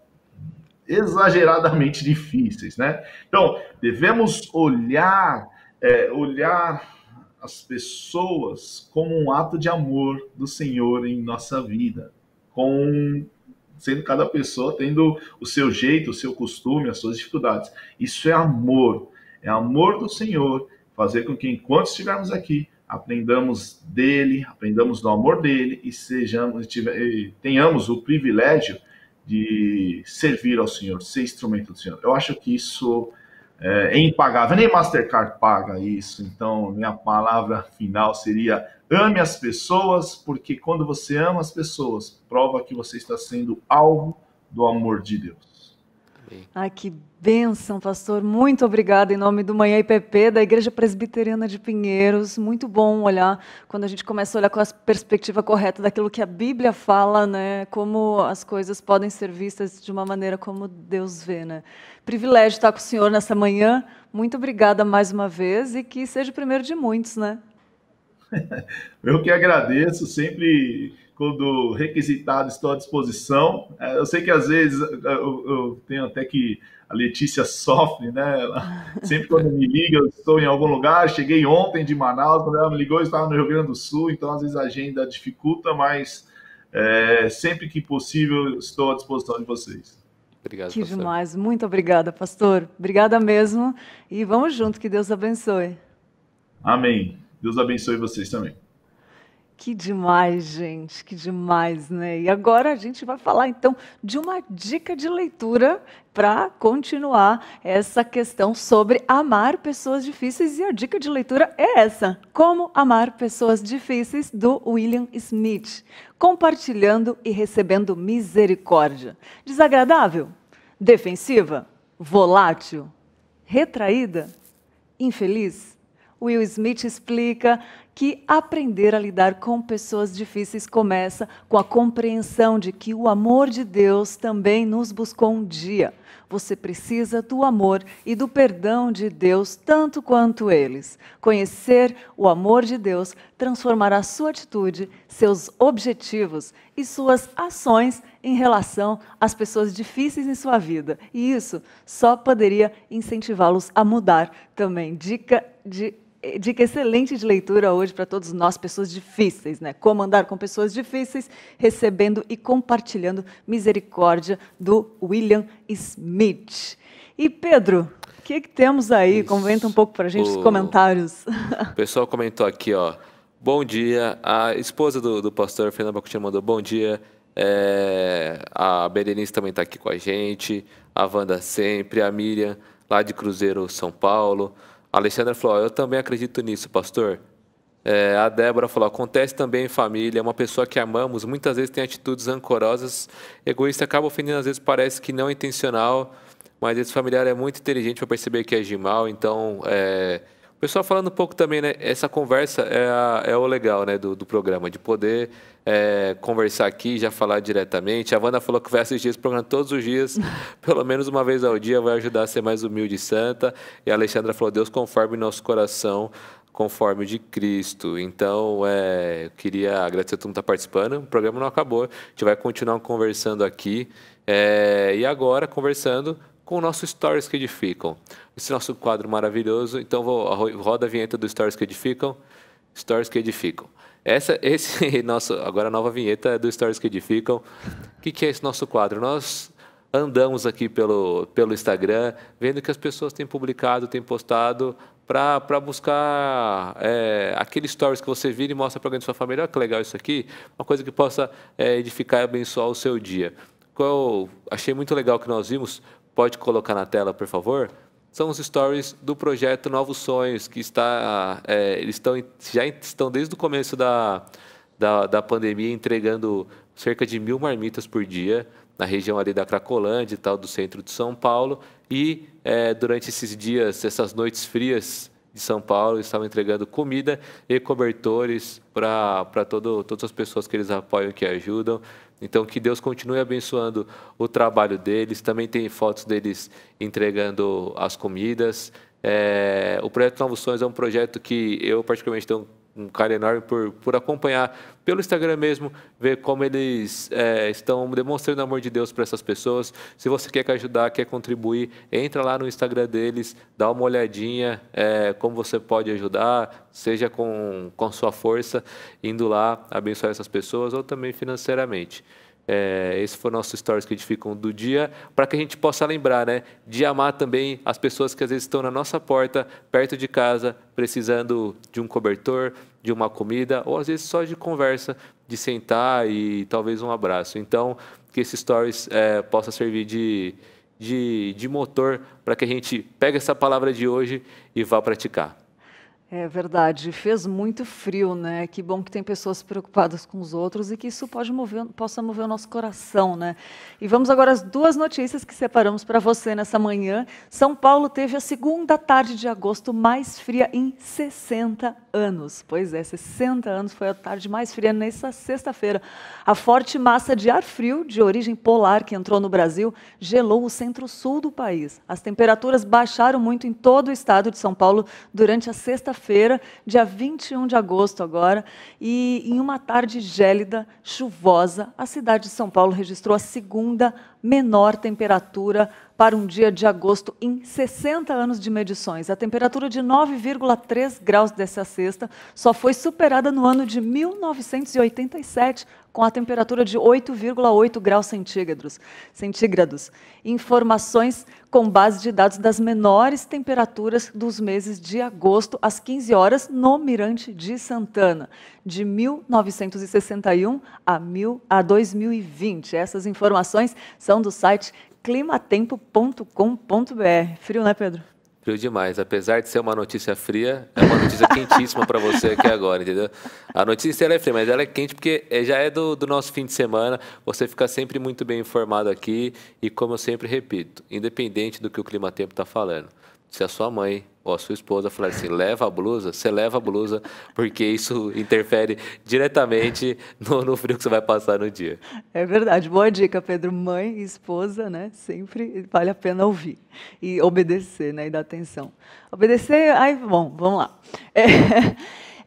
exageradamente difíceis, né? Então, devemos olhar as pessoas como um ato de amor do Senhor em nossa vida, sendo cada pessoa tendo o seu jeito, o seu costume, as suas dificuldades. Isso é amor do Senhor, fazer com que enquanto estivermos aqui, aprendamos dele, aprendamos do amor dele e tenhamos o privilégio de servir ao Senhor, ser instrumento do Senhor. Eu acho que isso é impagável, nem Mastercard paga isso. Então, minha palavra final seria: ame as pessoas, porque quando você ama as pessoas, prova que você está sendo alvo do amor de Deus. Ai, que bênção, pastor. Muito obrigada em nome do Manhã IPP, da Igreja Presbiteriana de Pinheiros. Muito bom olhar, quando a gente começa a olhar com a perspectiva correta daquilo que a Bíblia fala, né? Como as coisas podem ser vistas de uma maneira como Deus vê, né? Privilégio estar com o senhor nessa manhã. Muito obrigada mais uma vez e que seja o primeiro de muitos, né? Eu que agradeço, sempre quando requisitado estou à disposição. Eu sei que às vezes eu tenho até que a Letícia sofre, né? Sempre quando me liga, eu estou em algum lugar. Cheguei ontem de Manaus, quando ela me ligou, eu estava no Rio Grande do Sul, então às vezes a agenda dificulta, mas sempre que possível estou à disposição de vocês. Obrigado, Que pastor. demais. Muito obrigada, pastor. Obrigada mesmo. E vamos junto, que Deus abençoe. Amém. Deus abençoe vocês também. Que demais, gente, que demais, né? E agora a gente vai falar, então, de uma dica de leitura para continuar essa questão sobre amar pessoas difíceis. E a dica de leitura é essa: Como Amar Pessoas Difíceis, do William Smith. Compartilhando e recebendo misericórdia. Desagradável? Defensiva? Volátil? Retraída? Infeliz? Will Smith explica que aprender a lidar com pessoas difíceis começa com a compreensão de que o amor de Deus também nos buscou um dia. Você precisa do amor e do perdão de Deus tanto quanto eles. Conhecer o amor de Deus transformará sua atitude, seus objetivos e suas ações em relação às pessoas difíceis em sua vida. E isso só poderia incentivá-los a mudar também. Dica excelente de leitura hoje para todos nós, pessoas difíceis, né? Como andar com pessoas difíceis, recebendo e compartilhando misericórdia, do William Smith. E Pedro, o que temos aí? Isso. Comenta um pouco para a gente os comentários. O pessoal comentou aqui, ó. Bom dia. A esposa do pastor Fernando Bacutinho mandou bom dia. A Berenice também está aqui com a gente. A Wanda sempre. A Miriam, lá de Cruzeiro, São Paulo. A Alexandra falou: eu também acredito nisso, pastor. A Débora falou: acontece também em família. Uma pessoa que amamos muitas vezes tem atitudes rancorosas, egoísta, acaba ofendendo, às vezes parece que não é intencional, mas esse familiar é muito inteligente para perceber que age mal. Então, Pessoal, falando um pouco também, né? Essa conversa é o legal, né, do programa, de poder conversar aqui, já falar diretamente. A Wanda falou que vai assistir esse programa todos os dias, pelo menos uma vez ao dia, vai ajudar a ser mais humilde e santa. E a Alexandra falou, Deus conforme nosso coração, conforme o de Cristo. Então, eu queria agradecer a todo mundo que está participando. O programa não acabou, a gente vai continuar conversando aqui. E agora, conversando com o nosso Stories que Edificam. Esse nosso quadro maravilhoso. Então, roda a vinheta do Stories que Edificam. Stories que Edificam. Agora a nova vinheta é do Stories que Edificam. O que é esse nosso quadro? Nós andamos aqui pelo Instagram, vendo que as pessoas têm publicado, têm postado, para buscar aqueles stories que você vira e mostra para alguém da sua família. Olha que legal isso aqui, uma coisa que possa edificar e abençoar o seu dia. Achei muito legal que nós vimos, pode colocar na tela, por favor? São os stories do projeto Novos Sonhos, que eles já estão desde o começo da pandemia entregando cerca de 1.000 marmitas por dia na região ali da Cracolândia e tal, do centro de São Paulo. E durante esses dias, essas noites frias de São Paulo, eles estavam entregando comida e cobertores para todas as pessoas que eles apoiam, que ajudam. Então, que Deus continue abençoando o trabalho deles. Também tem fotos deles entregando as comidas. O Projeto Novos Sonhos é um projeto que eu, particularmente, tenho um carinho enorme por acompanhar pelo Instagram mesmo, ver como eles estão demonstrando o amor de Deus para essas pessoas. Se você quer ajudar, quer contribuir, entra lá no Instagram deles, dá uma olhadinha como você pode ajudar, seja com sua força, indo lá abençoar essas pessoas ou também financeiramente. Esse foi o nosso Stories que Edificam do dia, para que a gente possa lembrar, né, de amar também as pessoas que às vezes estão na nossa porta, perto de casa, precisando de um cobertor, de uma comida, ou às vezes só de conversa, de sentar e talvez um abraço. Então, que esse Stories possa servir de motor para que a gente pegue essa palavra de hoje e vá praticar. É verdade, fez muito frio, né? Que bom que tem pessoas preocupadas com os outros e que isso possa mover o nosso coração, né? E vamos agora às duas notícias que separamos para você nessa manhã. São Paulo teve a segunda tarde de agosto mais fria em 60 anos. Pois é, 60 anos foi a tarde mais fria nessa sexta-feira. A forte massa de ar frio, de origem polar, que entrou no Brasil, gelou o centro-sul do país. As temperaturas baixaram muito em todo o estado de São Paulo durante a sexta-feira, dia 21 de agosto agora, e em uma tarde gélida, chuvosa, a cidade de São Paulo registrou a segunda menor temperatura para um dia de agosto em 60 anos de medições. A temperatura de 9,3 graus dessa sexta só foi superada no ano de 1987, com a temperatura de 8,8 graus centígrados. Informações com base de dados das menores temperaturas dos meses de agosto, às 15 horas, no Mirante de Santana, de 1961 a 2020. Essas informações são do site climatempo.com.br. Frio, né, Pedro? Frio demais. Apesar de ser uma notícia fria, é uma notícia quentíssima para você aqui agora, entendeu? A notícia ela é fria, mas ela é quente porque já é do nosso fim de semana. Você fica sempre muito bem informado aqui e, como eu sempre repito, independente do que o Clima Tempo está falando, se a sua mãe ou a sua esposa falar assim, leva a blusa, você leva a blusa, porque isso interfere diretamente no frio que você vai passar no dia. É verdade. Boa dica, Pedro. Mãe e esposa, né? Sempre vale a pena ouvir e obedecer, né? E dar atenção. Obedecer, bom, vamos lá.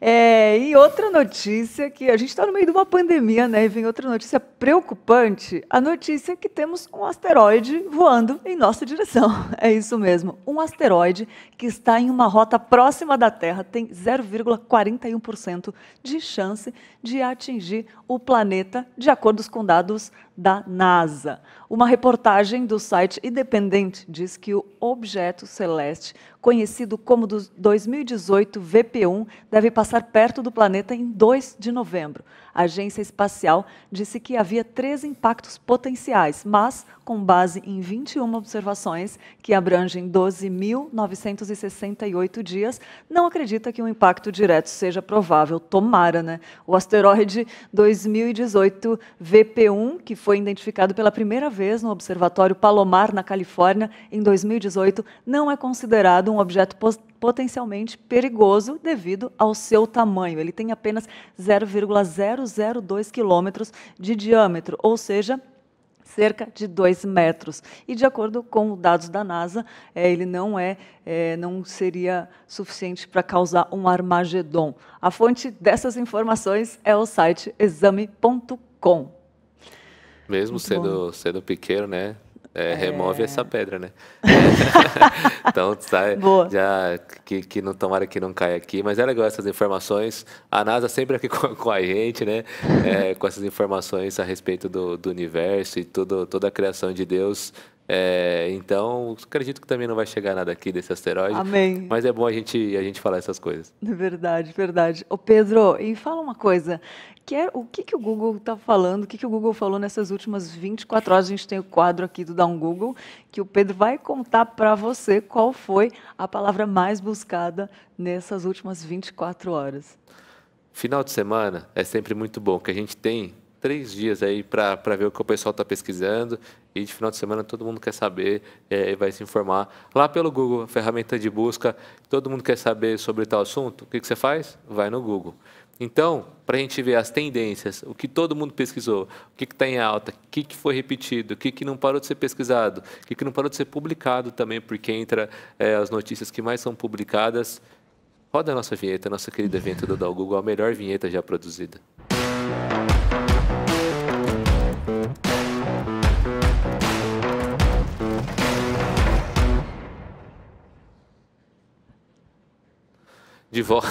E outra notícia, que a gente está no meio de uma pandemia, né? E vem outra notícia preocupante, a notícia que temos um asteroide voando em nossa direção. É isso mesmo, um asteroide que está em uma rota próxima da Terra tem 0,41% de chance de atingir o planeta, de acordo com dados da NASA. Uma reportagem do site independente diz que o objeto celeste, conhecido como do 2018 VP1, deve passar perto do planeta em 2 de novembro. A agência espacial disse que havia 3 impactos potenciais, mas, com base em 21 observações, que abrangem 12.968 dias, não acredita que um impacto direto seja provável. Tomara, né? O asteroide 2018 VP1, que foi identificado pela primeira vez no Observatório Palomar, na Califórnia, em 2018, não é considerado um objeto potencialmente perigoso devido ao seu tamanho. Ele tem apenas 0,002 quilômetros de diâmetro, ou seja, cerca de 2 metros. E, de acordo com dados da NASA, ele não seria suficiente para causar um Armagedon. A fonte dessas informações é o site exame.com. Mesmo sendo pequeno, né? Remove essa pedra, né? Então, sai, já que não, tomara que não caia aqui. Mas é legal essas informações. A NASA sempre aqui com a gente, né? Com essas informações a respeito do universo e toda a criação de Deus. Então, acredito que também não vai chegar nada aqui desse asteroide. Amém. Mas é bom a gente falar essas coisas. Verdade, verdade. Ô Pedro, e fala uma coisa, o que o Google está falando, o que o Google falou nessas últimas 24 horas? A gente tem o quadro aqui do Dá um Google, que o Pedro vai contar para você qual foi a palavra mais buscada nessas últimas 24 horas. Final de semana é sempre muito bom, que a gente tem 3 dias aí para ver o que o pessoal está pesquisando, e de final de semana todo mundo quer saber e vai se informar. Lá pelo Google, ferramenta de busca, todo mundo quer saber sobre tal assunto, o que você faz? Vai no Google. Então, para a gente ver as tendências, o que todo mundo pesquisou, o que está em alta, o que foi repetido, o que não parou de ser pesquisado, o que não parou de ser publicado também, porque entra as notícias que mais são publicadas. Roda a nossa vinheta, a nossa querida vinheta do Dá o Google, a melhor vinheta já produzida. De volta,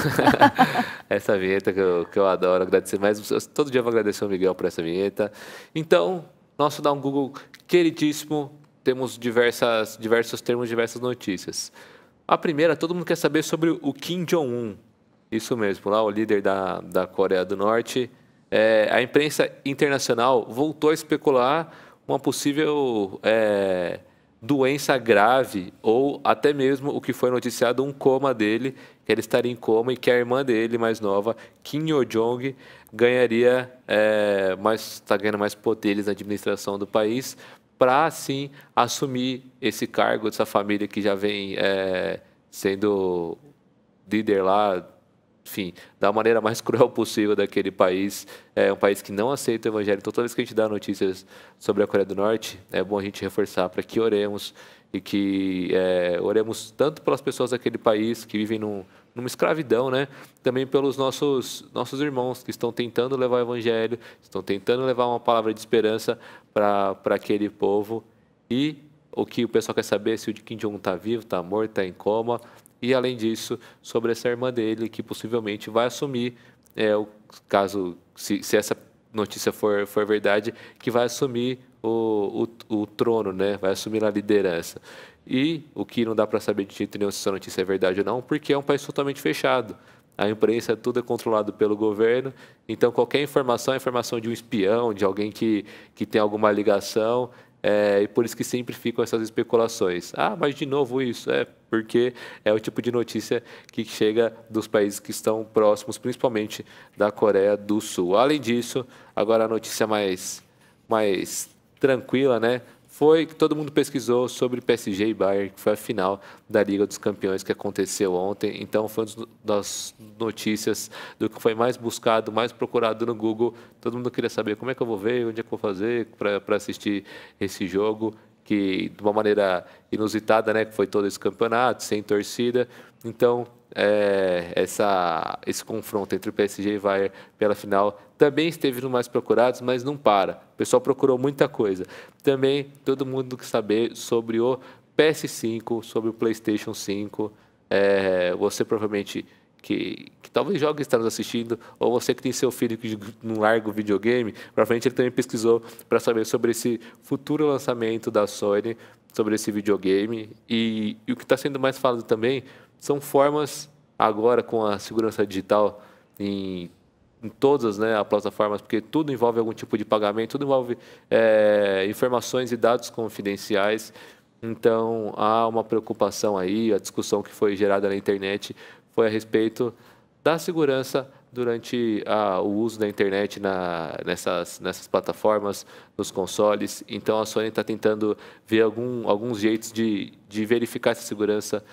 essa vinheta que eu adoro, agradecer mais. Todo dia eu vou agradecer ao Miguel por essa vinheta. Então, nosso Dá um Google queridíssimo, temos diversos termos, diversas notícias. A primeira, todo mundo quer saber sobre o Kim Jong-un. Isso mesmo, lá o líder da Coreia do Norte. A imprensa internacional voltou a especular uma possível doença grave ou até mesmo o que foi noticiado, um coma dele, que ele estaria em coma e que a irmã dele, mais nova, Kim Yo-jong, está ganhando mais poderes na administração do país para, assim, assumir esse cargo dessa família que já vem sendo líder lá, enfim, da maneira mais cruel possível daquele país. É um país que não aceita o evangelho. Então, toda vez que a gente dá notícias sobre a Coreia do Norte, é bom a gente reforçar para que oremos e que oremos tanto pelas pessoas daquele país que vivem numa escravidão, né? Também pelos nossos irmãos que estão tentando levar o evangelho, estão tentando levar uma palavra de esperança para aquele povo. E o que o pessoal quer saber é se o Kim Jong-un está vivo, está morto, está em coma. E, além disso, sobre essa irmã dele, que possivelmente vai assumir, o caso, se essa notícia for verdade, que vai assumir o trono, né? Vai assumir a liderança. E o que não dá para saber de jeito nenhum se essa notícia é verdade ou não, porque é um país totalmente fechado. A imprensa, tudo é controlado pelo governo, então qualquer informação é informação de um espião, de alguém que tem alguma ligação, e por isso que sempre ficam essas especulações. Ah, mas de novo isso? Porque é o tipo de notícia que chega dos países que estão próximos, principalmente da Coreia do Sul. Além disso, agora a notícia mais tranquila, né? Foi que todo mundo pesquisou sobre PSG e Bayern, que foi a final da Liga dos Campeões que aconteceu ontem. Então, foi uma das notícias do que foi mais buscado, mais procurado no Google. Todo mundo queria saber como é que eu vou ver, onde é que eu vou fazer para assistir esse jogo, que de uma maneira inusitada, né, que foi todo esse campeonato, sem torcida. Então, esse confronto entre o PSG e Bayern pela final também esteve no mais procurados, mas não para. O pessoal procurou muita coisa. Também todo mundo quer saber sobre o PS5, sobre o PlayStation 5. Você provavelmente que talvez jogue está nos assistindo, ou você que tem seu filho que não larga o videogame, provavelmente ele também pesquisou para saber sobre esse futuro lançamento da Sony, sobre esse videogame. E o que está sendo mais falado também são formas, agora com a segurança digital em todas, né, as plataformas, porque tudo envolve algum tipo de pagamento, tudo envolve informações e dados confidenciais. Então, há uma preocupação aí, a discussão que foi gerada na internet foi a respeito da segurança durante o uso da internet nessas plataformas, nos consoles. Então, a Sony está tentando ver alguns jeitos de verificar essa segurança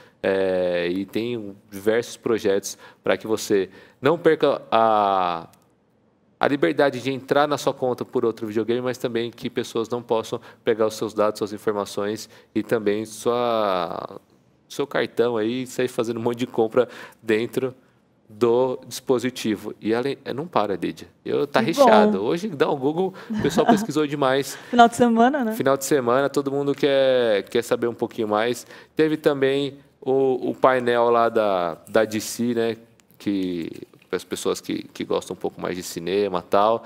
e tem diversos projetos para que você não perca a liberdade de entrar na sua conta por outro videogame, mas também que pessoas não possam pegar os seus dados, suas informações e também seu cartão aí e sair fazendo um monte de compra dentro do dispositivo. E ela não para, Lídia. Tá recheado. Bom. Hoje, dá um Google, o pessoal pesquisou demais. Final de semana, né? Final de semana, todo mundo quer saber um pouquinho mais. Teve também o painel lá da DC, né? Que para as pessoas que gostam um pouco mais de cinema e tal.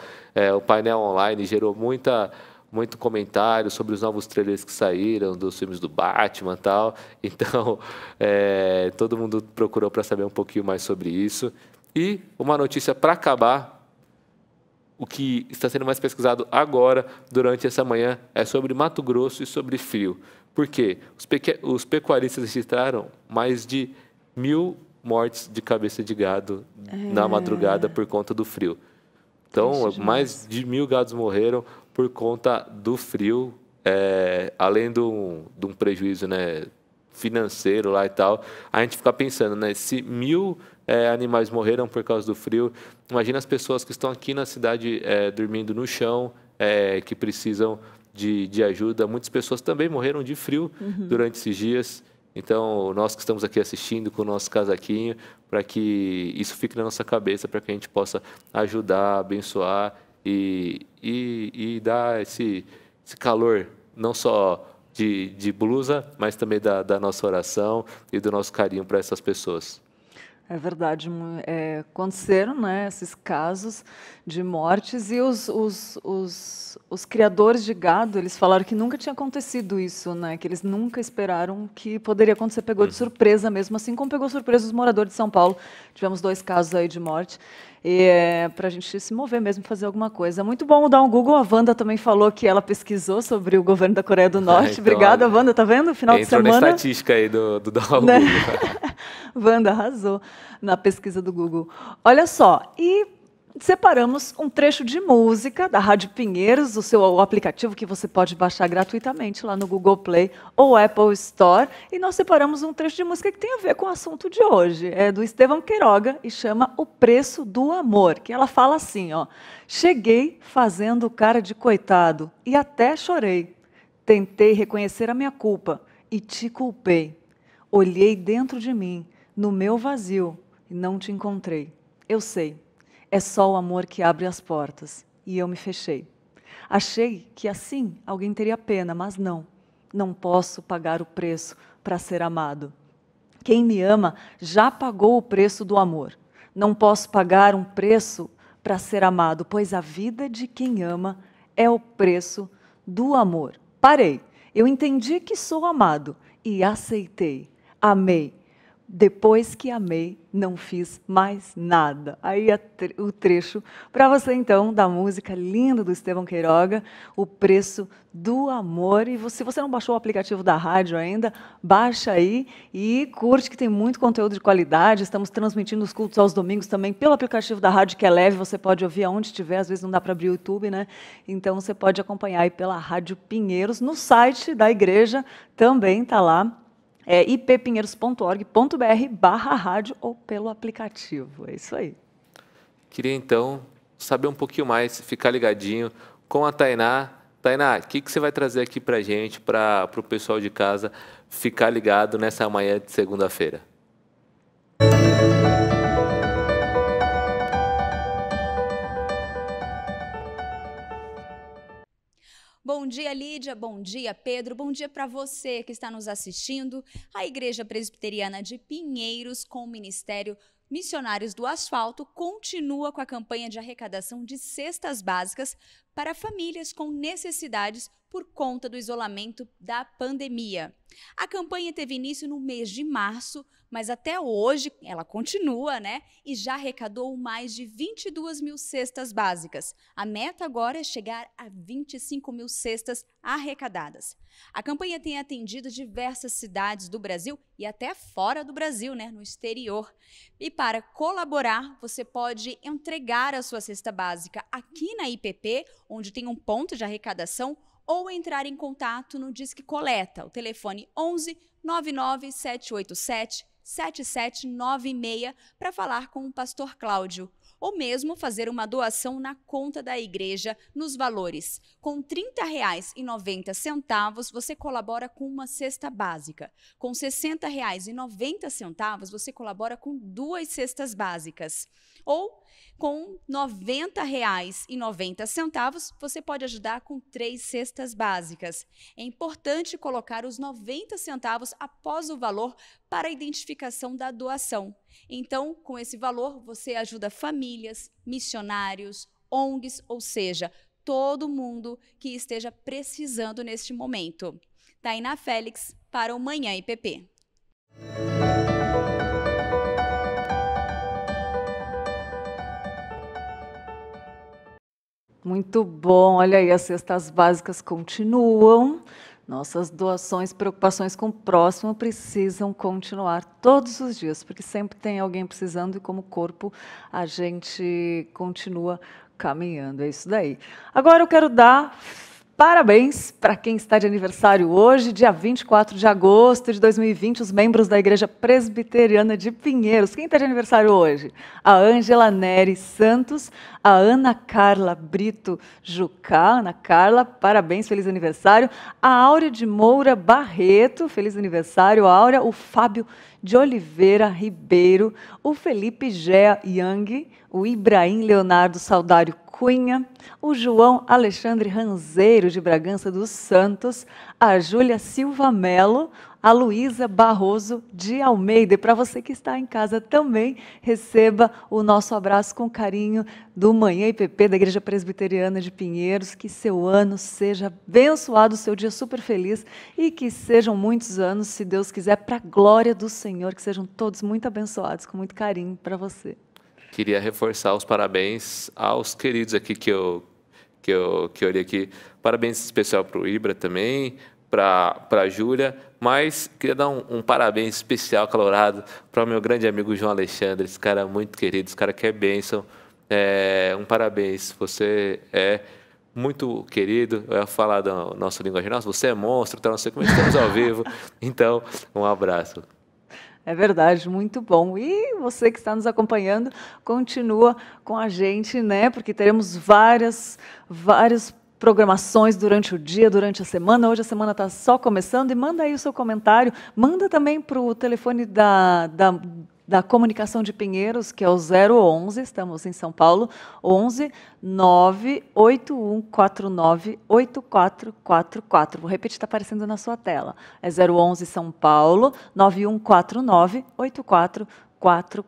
O painel online gerou muito comentário sobre os novos trailers que saíram, dos filmes do Batman e tal. Então, todo mundo procurou para saber um pouquinho mais sobre isso. E uma notícia para acabar, o que está sendo mais pesquisado agora, durante essa manhã, é sobre Mato Grosso e sobre frio. Por quê? Os pecuaristas registraram mais de 1.000 mortes de cabeça de gado na madrugada por conta do frio. Então, mais de 1.000 gados morreram por conta do frio, além de um prejuízo, né, financeiro lá e tal. A gente fica pensando, né, se 1.000 animais morreram por causa do frio, imagina as pessoas que estão aqui na cidade dormindo no chão, que precisam de ajuda. Muitas pessoas também morreram de frio durante esses dias. Então, nós que estamos aqui assistindo com o nosso casaquinho, para que isso fique na nossa cabeça, para que a gente possa ajudar, abençoar e dar esse calor, não só de blusa, mas também da nossa oração e do nosso carinho para essas pessoas. É verdade, aconteceram, né, esses casos de mortes e os criadores de gado, eles falaram que nunca tinha acontecido isso, né, que eles nunca esperaram que poderia acontecer, pegou de surpresa mesmo, assim como pegou surpresa os moradores de São Paulo. Tivemos 2 casos aí de morte, para a gente se mover mesmo, fazer alguma coisa. Muito bom dar um Google, a Wanda também falou que ela pesquisou sobre o governo da Coreia do Norte. Então, obrigada, Wanda, tá vendo? Final de semana. Entrou na estatística aí do Google. Né? Wanda arrasou na pesquisa do Google. Olha só, e separamos um trecho de música da Rádio Pinheiros, o aplicativo que você pode baixar gratuitamente lá no Google Play ou Apple Store. E nós separamos um trecho de música que tem a ver com o assunto de hoje. É do Estevão Queiroga e chama O Preço do Amor, que ela fala assim, ó: cheguei fazendo cara de coitado e até chorei. Tentei reconhecer a minha culpa e te culpei. Olhei dentro de mim, no meu vazio, e não te encontrei. Eu sei. É só o amor que abre as portas, e eu me fechei. Achei que assim alguém teria pena, mas não. Não posso pagar o preço para ser amado. Quem me ama já pagou o preço do amor. Não posso pagar um preço para ser amado, pois a vida de quem ama é o preço do amor. Parei. Eu entendi que sou amado e aceitei. Amei. Depois que amei, não fiz mais nada. Aí o trecho para você, então, da música linda do Estevão Queiroga, O Preço do Amor. E se você não baixou o aplicativo da rádio ainda, baixa aí e curte, que tem muito conteúdo de qualidade. Estamos transmitindo os cultos aos domingos também pelo aplicativo da rádio, que é leve, você pode ouvir aonde estiver, às vezes não dá para abrir o YouTube, né? Então você pode acompanhar aí pela Rádio Pinheiros. No site da igreja também está lá, ippinheiros.org.br/rádio ou pelo aplicativo. É isso aí. Queria, então, saber um pouquinho mais, ficar ligadinho com a Tainá. Tainá, o que você vai trazer aqui para a gente, para o pessoal de casa ficar ligado nessa manhã de segunda-feira? Bom dia, Lídia. Bom dia, Pedro. Bom dia para você que está nos assistindo. A Igreja Presbiteriana de Pinheiros, com o Ministério Missionários do Asfalto, continua com a campanha de arrecadação de cestas básicas para famílias com necessidades por conta do isolamento da pandemia. A campanha teve início no mês de março, mas até hoje ela continua, né? E já arrecadou mais de 22 mil cestas básicas. A meta agora é chegar a 25 mil cestas arrecadadas. A campanha tem atendido diversas cidades do Brasil e até fora do Brasil, né? No exterior. E para colaborar, você pode entregar a sua cesta básica aqui na IPP, onde tem um ponto de arrecadação, ou entrar em contato no Disque Coleta, o telefone 11 99 787 7796 para falar com o pastor Cláudio, ou mesmo fazer uma doação na conta da igreja nos valores. Com R$ 30,90 você colabora com uma cesta básica. Com R$ 60,90 você colabora com 2 cestas básicas. Ou com R$ 90,90 você pode ajudar com 3 cestas básicas. É importante colocar os 90 centavos após o valor para a identificação da doação. Então, com esse valor, você ajuda famílias, missionários, ONGs, ou seja, todo mundo que esteja precisando neste momento. Tainá Félix para o Manhã IPP. Muito bom, olha aí, as cestas básicas continuam. Nossas doações, preocupações com o próximo precisam continuar todos os dias, porque sempre tem alguém precisando e como corpo a gente continua caminhando, é isso daí. Agora eu quero dar parabéns para quem está de aniversário hoje, dia 24 de agosto de 2020, os membros da Igreja Presbiteriana de Pinheiros. Quem está de aniversário hoje? A Ângela Nery Santos, a Ana Carla Brito Jucá. Ana Carla, parabéns, feliz aniversário. A Áurea de Moura Barreto, feliz aniversário, Áurea. O Fábio de Oliveira Ribeiro, o Felipe Gea Yang, o Ibrahim Leonardo Saudário Cunha, o João Alexandre Ranzeiro, de Bragança dos Santos, a Júlia Silva Melo, a Luísa Barroso de Almeida. E para você que está em casa também, receba o nosso abraço com carinho do Manhã IPP, da Igreja Presbiteriana de Pinheiros. Que seu ano seja abençoado, seu dia super feliz e que sejam muitos anos, se Deus quiser, para a glória do Senhor, que sejam todos muito abençoados, com muito carinho para você. Queria reforçar os parabéns aos queridos aqui que eu olhei aqui. Parabéns especial para o Ibra também, para a Júlia, mas queria dar um parabéns especial, calorado, para o meu grande amigo João Alexandre, esse cara muito querido, esse cara que é bênção. Um parabéns, você é muito querido. Eu ia falar da nossa linguagem, nossa, você é monstro, então não sei como estamos ao vivo. Então, um abraço. É verdade, muito bom. E você que está nos acompanhando, continua com a gente, né? Porque teremos várias programações durante o dia, durante a semana. Hoje a semana está só começando. E manda aí o seu comentário. Manda também para o telefone da Comunicação de Pinheiros, que é o 011, estamos em São Paulo, 11 98149 8444. Vou repetir, está aparecendo na sua tela. É 011 São Paulo, 9149 8444.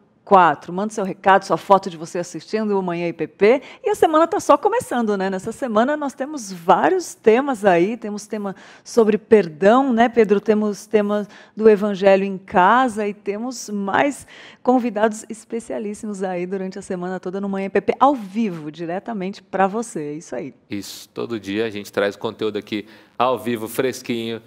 Manda seu recado, sua foto de você assistindo o Manhã IPP. E a semana está só começando, né? Nessa semana nós temos vários temas aí. Temos tema sobre perdão, né, Pedro? Temos temas do Evangelho em casa e temos mais convidados especialíssimos aí durante a semana toda no Manhã IPP, ao vivo, diretamente para você. É isso aí. Isso, todo dia a gente traz conteúdo aqui ao vivo, fresquinho.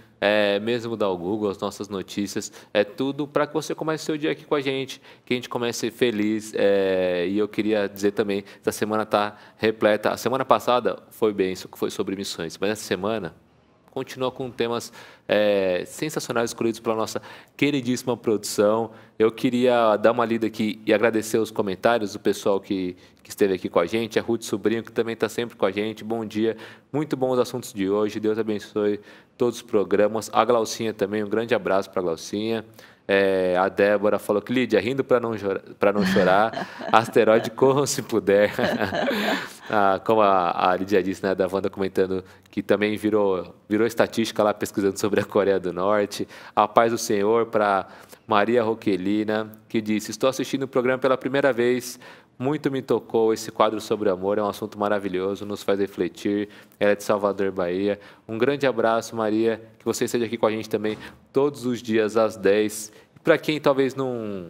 Mesmo dar o Google, as nossas notícias, tudo para que você comece o seu dia aqui com a gente, que a gente comece feliz. E eu queria dizer também, essa semana está repleta. A semana passada foi bem, foi sobre missões, mas essa semana continua com temas sensacionais escolhidos pela nossa queridíssima produção. Eu queria dar uma lida aqui e agradecer os comentários do pessoal que esteve aqui com a gente, a Ruth Sobrinho, que também está sempre com a gente. Bom dia, muito bons os assuntos de hoje, Deus abençoe todos os programas. A Glaucinha também, um grande abraço para a Glaucinha. A Débora falou que, Lídia, rindo para não chorar, asteroide, corram se puder. Como a Lídia disse, né, da Wanda comentando que também virou estatística lá pesquisando sobre a Coreia do Norte. A paz do Senhor para Maria Roquelina, que disse: estou assistindo o programa pela primeira vez, muito me tocou esse quadro sobre amor, é um assunto maravilhoso, nos faz refletir. Ela é de Salvador, Bahia. Um grande abraço, Maria, que você esteja aqui com a gente também todos os dias às 10. E para quem talvez não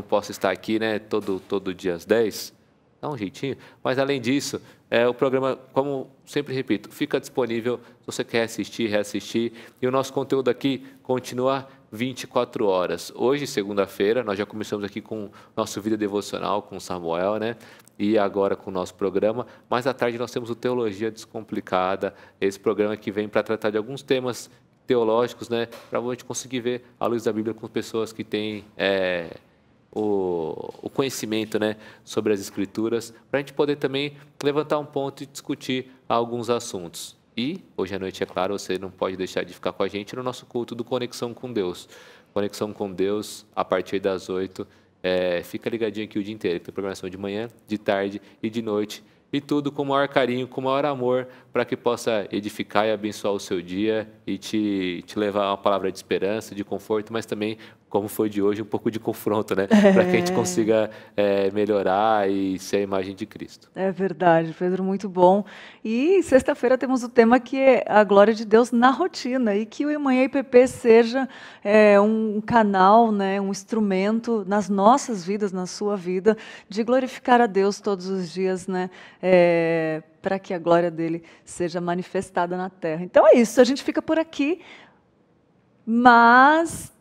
possa estar aqui, né, todo dia às 10, dá um jeitinho. Mas, além disso, o programa, como sempre repito, fica disponível se você quer assistir, reassistir. E o nosso conteúdo aqui continua 24 horas. Hoje, segunda-feira, nós já começamos aqui com nosso Vida Devocional com o Samuel, né? E agora com o nosso programa. Mais à tarde nós temos o Teologia Descomplicada, esse programa que vem para tratar de alguns temas teológicos, né? Para a gente conseguir ver a luz da Bíblia com pessoas que têm o conhecimento, né, sobre as Escrituras, para a gente poder também levantar um ponto e discutir alguns assuntos. E hoje à noite, é claro, você não pode deixar de ficar com a gente no nosso culto do Conexão com Deus. Conexão com Deus, a partir das 8. Fica ligadinho aqui o dia inteiro. Tem programação de manhã, de tarde e de noite. E tudo com o maior carinho, com o maior amor, para que possa edificar e abençoar o seu dia e te levar uma palavra de esperança, de conforto, mas também, como foi de hoje, um pouco de confronto, né? Para que a gente consiga melhorar e ser a imagem de Cristo. É verdade, Pedro, muito bom. E sexta-feira temos o tema que é a glória de Deus na rotina, e que o Manhã IPP seja um canal, né, um instrumento nas nossas vidas, na sua vida, de glorificar a Deus todos os dias, né? Para que a glória dele seja manifestada na terra. Então é isso, a gente fica por aqui, mas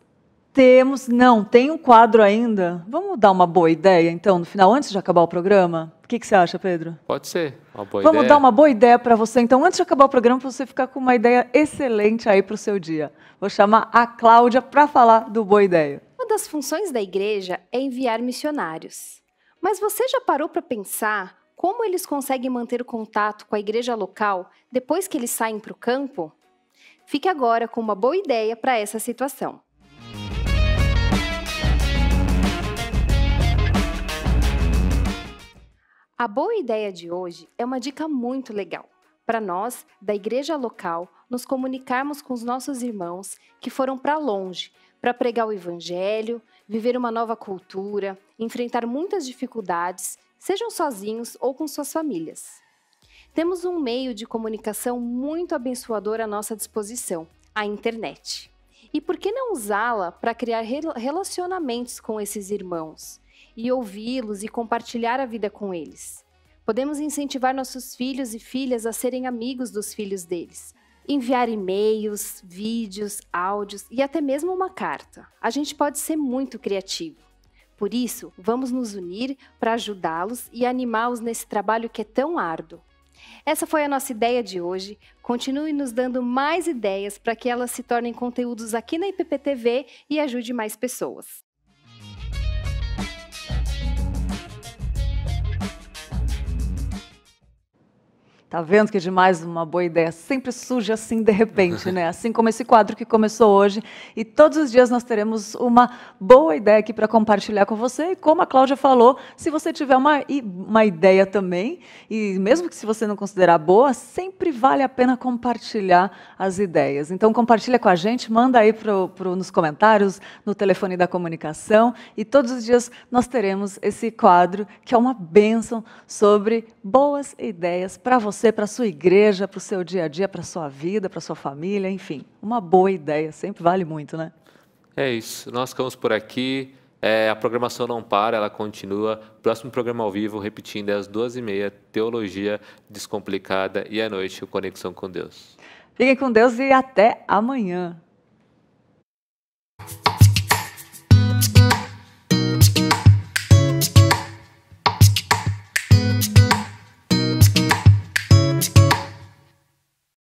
tem um quadro ainda. Vamos dar uma boa ideia, então, no final, antes de acabar o programa? O que você acha, Pedro? Pode ser, uma boa ideia. Vamos dar uma boa ideia para você, então, antes de acabar o programa, para você ficar com uma ideia excelente aí para o seu dia. Vou chamar a Cláudia para falar do Boa Ideia. Uma das funções da igreja é enviar missionários. Mas você já parou para pensar como eles conseguem manter o contato com a igreja local depois que eles saem para o campo? Fique agora com uma boa ideia para essa situação. A boa ideia de hoje é uma dica muito legal para nós, da igreja local, nos comunicarmos com os nossos irmãos que foram para longe para pregar o evangelho, viver uma nova cultura, enfrentar muitas dificuldades, sejam sozinhos ou com suas famílias. Temos um meio de comunicação muito abençoador à nossa disposição, a internet. E por que não usá-la para criar relacionamentos com esses irmãos e ouvi-los e compartilhar a vida com eles? Podemos incentivar nossos filhos e filhas a serem amigos dos filhos deles, enviar e-mails, vídeos, áudios e até mesmo uma carta. A gente pode ser muito criativo. Por isso, vamos nos unir para ajudá-los e animá-los nesse trabalho que é tão árduo. Essa foi a nossa ideia de hoje. Continue nos dando mais ideias para que elas se tornem conteúdos aqui na IPPTV e ajude mais pessoas. Tá vendo que é demais uma boa ideia? Sempre surge assim de repente, né? Assim como esse quadro que começou hoje. E todos os dias nós teremos uma boa ideia aqui para compartilhar com você. E como a Cláudia falou, se você tiver uma ideia também, e mesmo que se você não considerar boa, sempre vale a pena compartilhar as ideias. Então compartilha com a gente, manda aí nos comentários, no telefone da comunicação. E todos os dias nós teremos esse quadro que é uma bênção sobre boas ideias para você, para a sua igreja, para o seu dia a dia, para a sua vida, para a sua família, enfim. Uma boa ideia, sempre vale muito, né? É isso, nós ficamos por aqui, a programação não para, ela continua. Próximo programa ao vivo, repetindo, é às 2h30, Teologia Descomplicada, e à noite, o Conexão com Deus. Fiquem com Deus e até amanhã.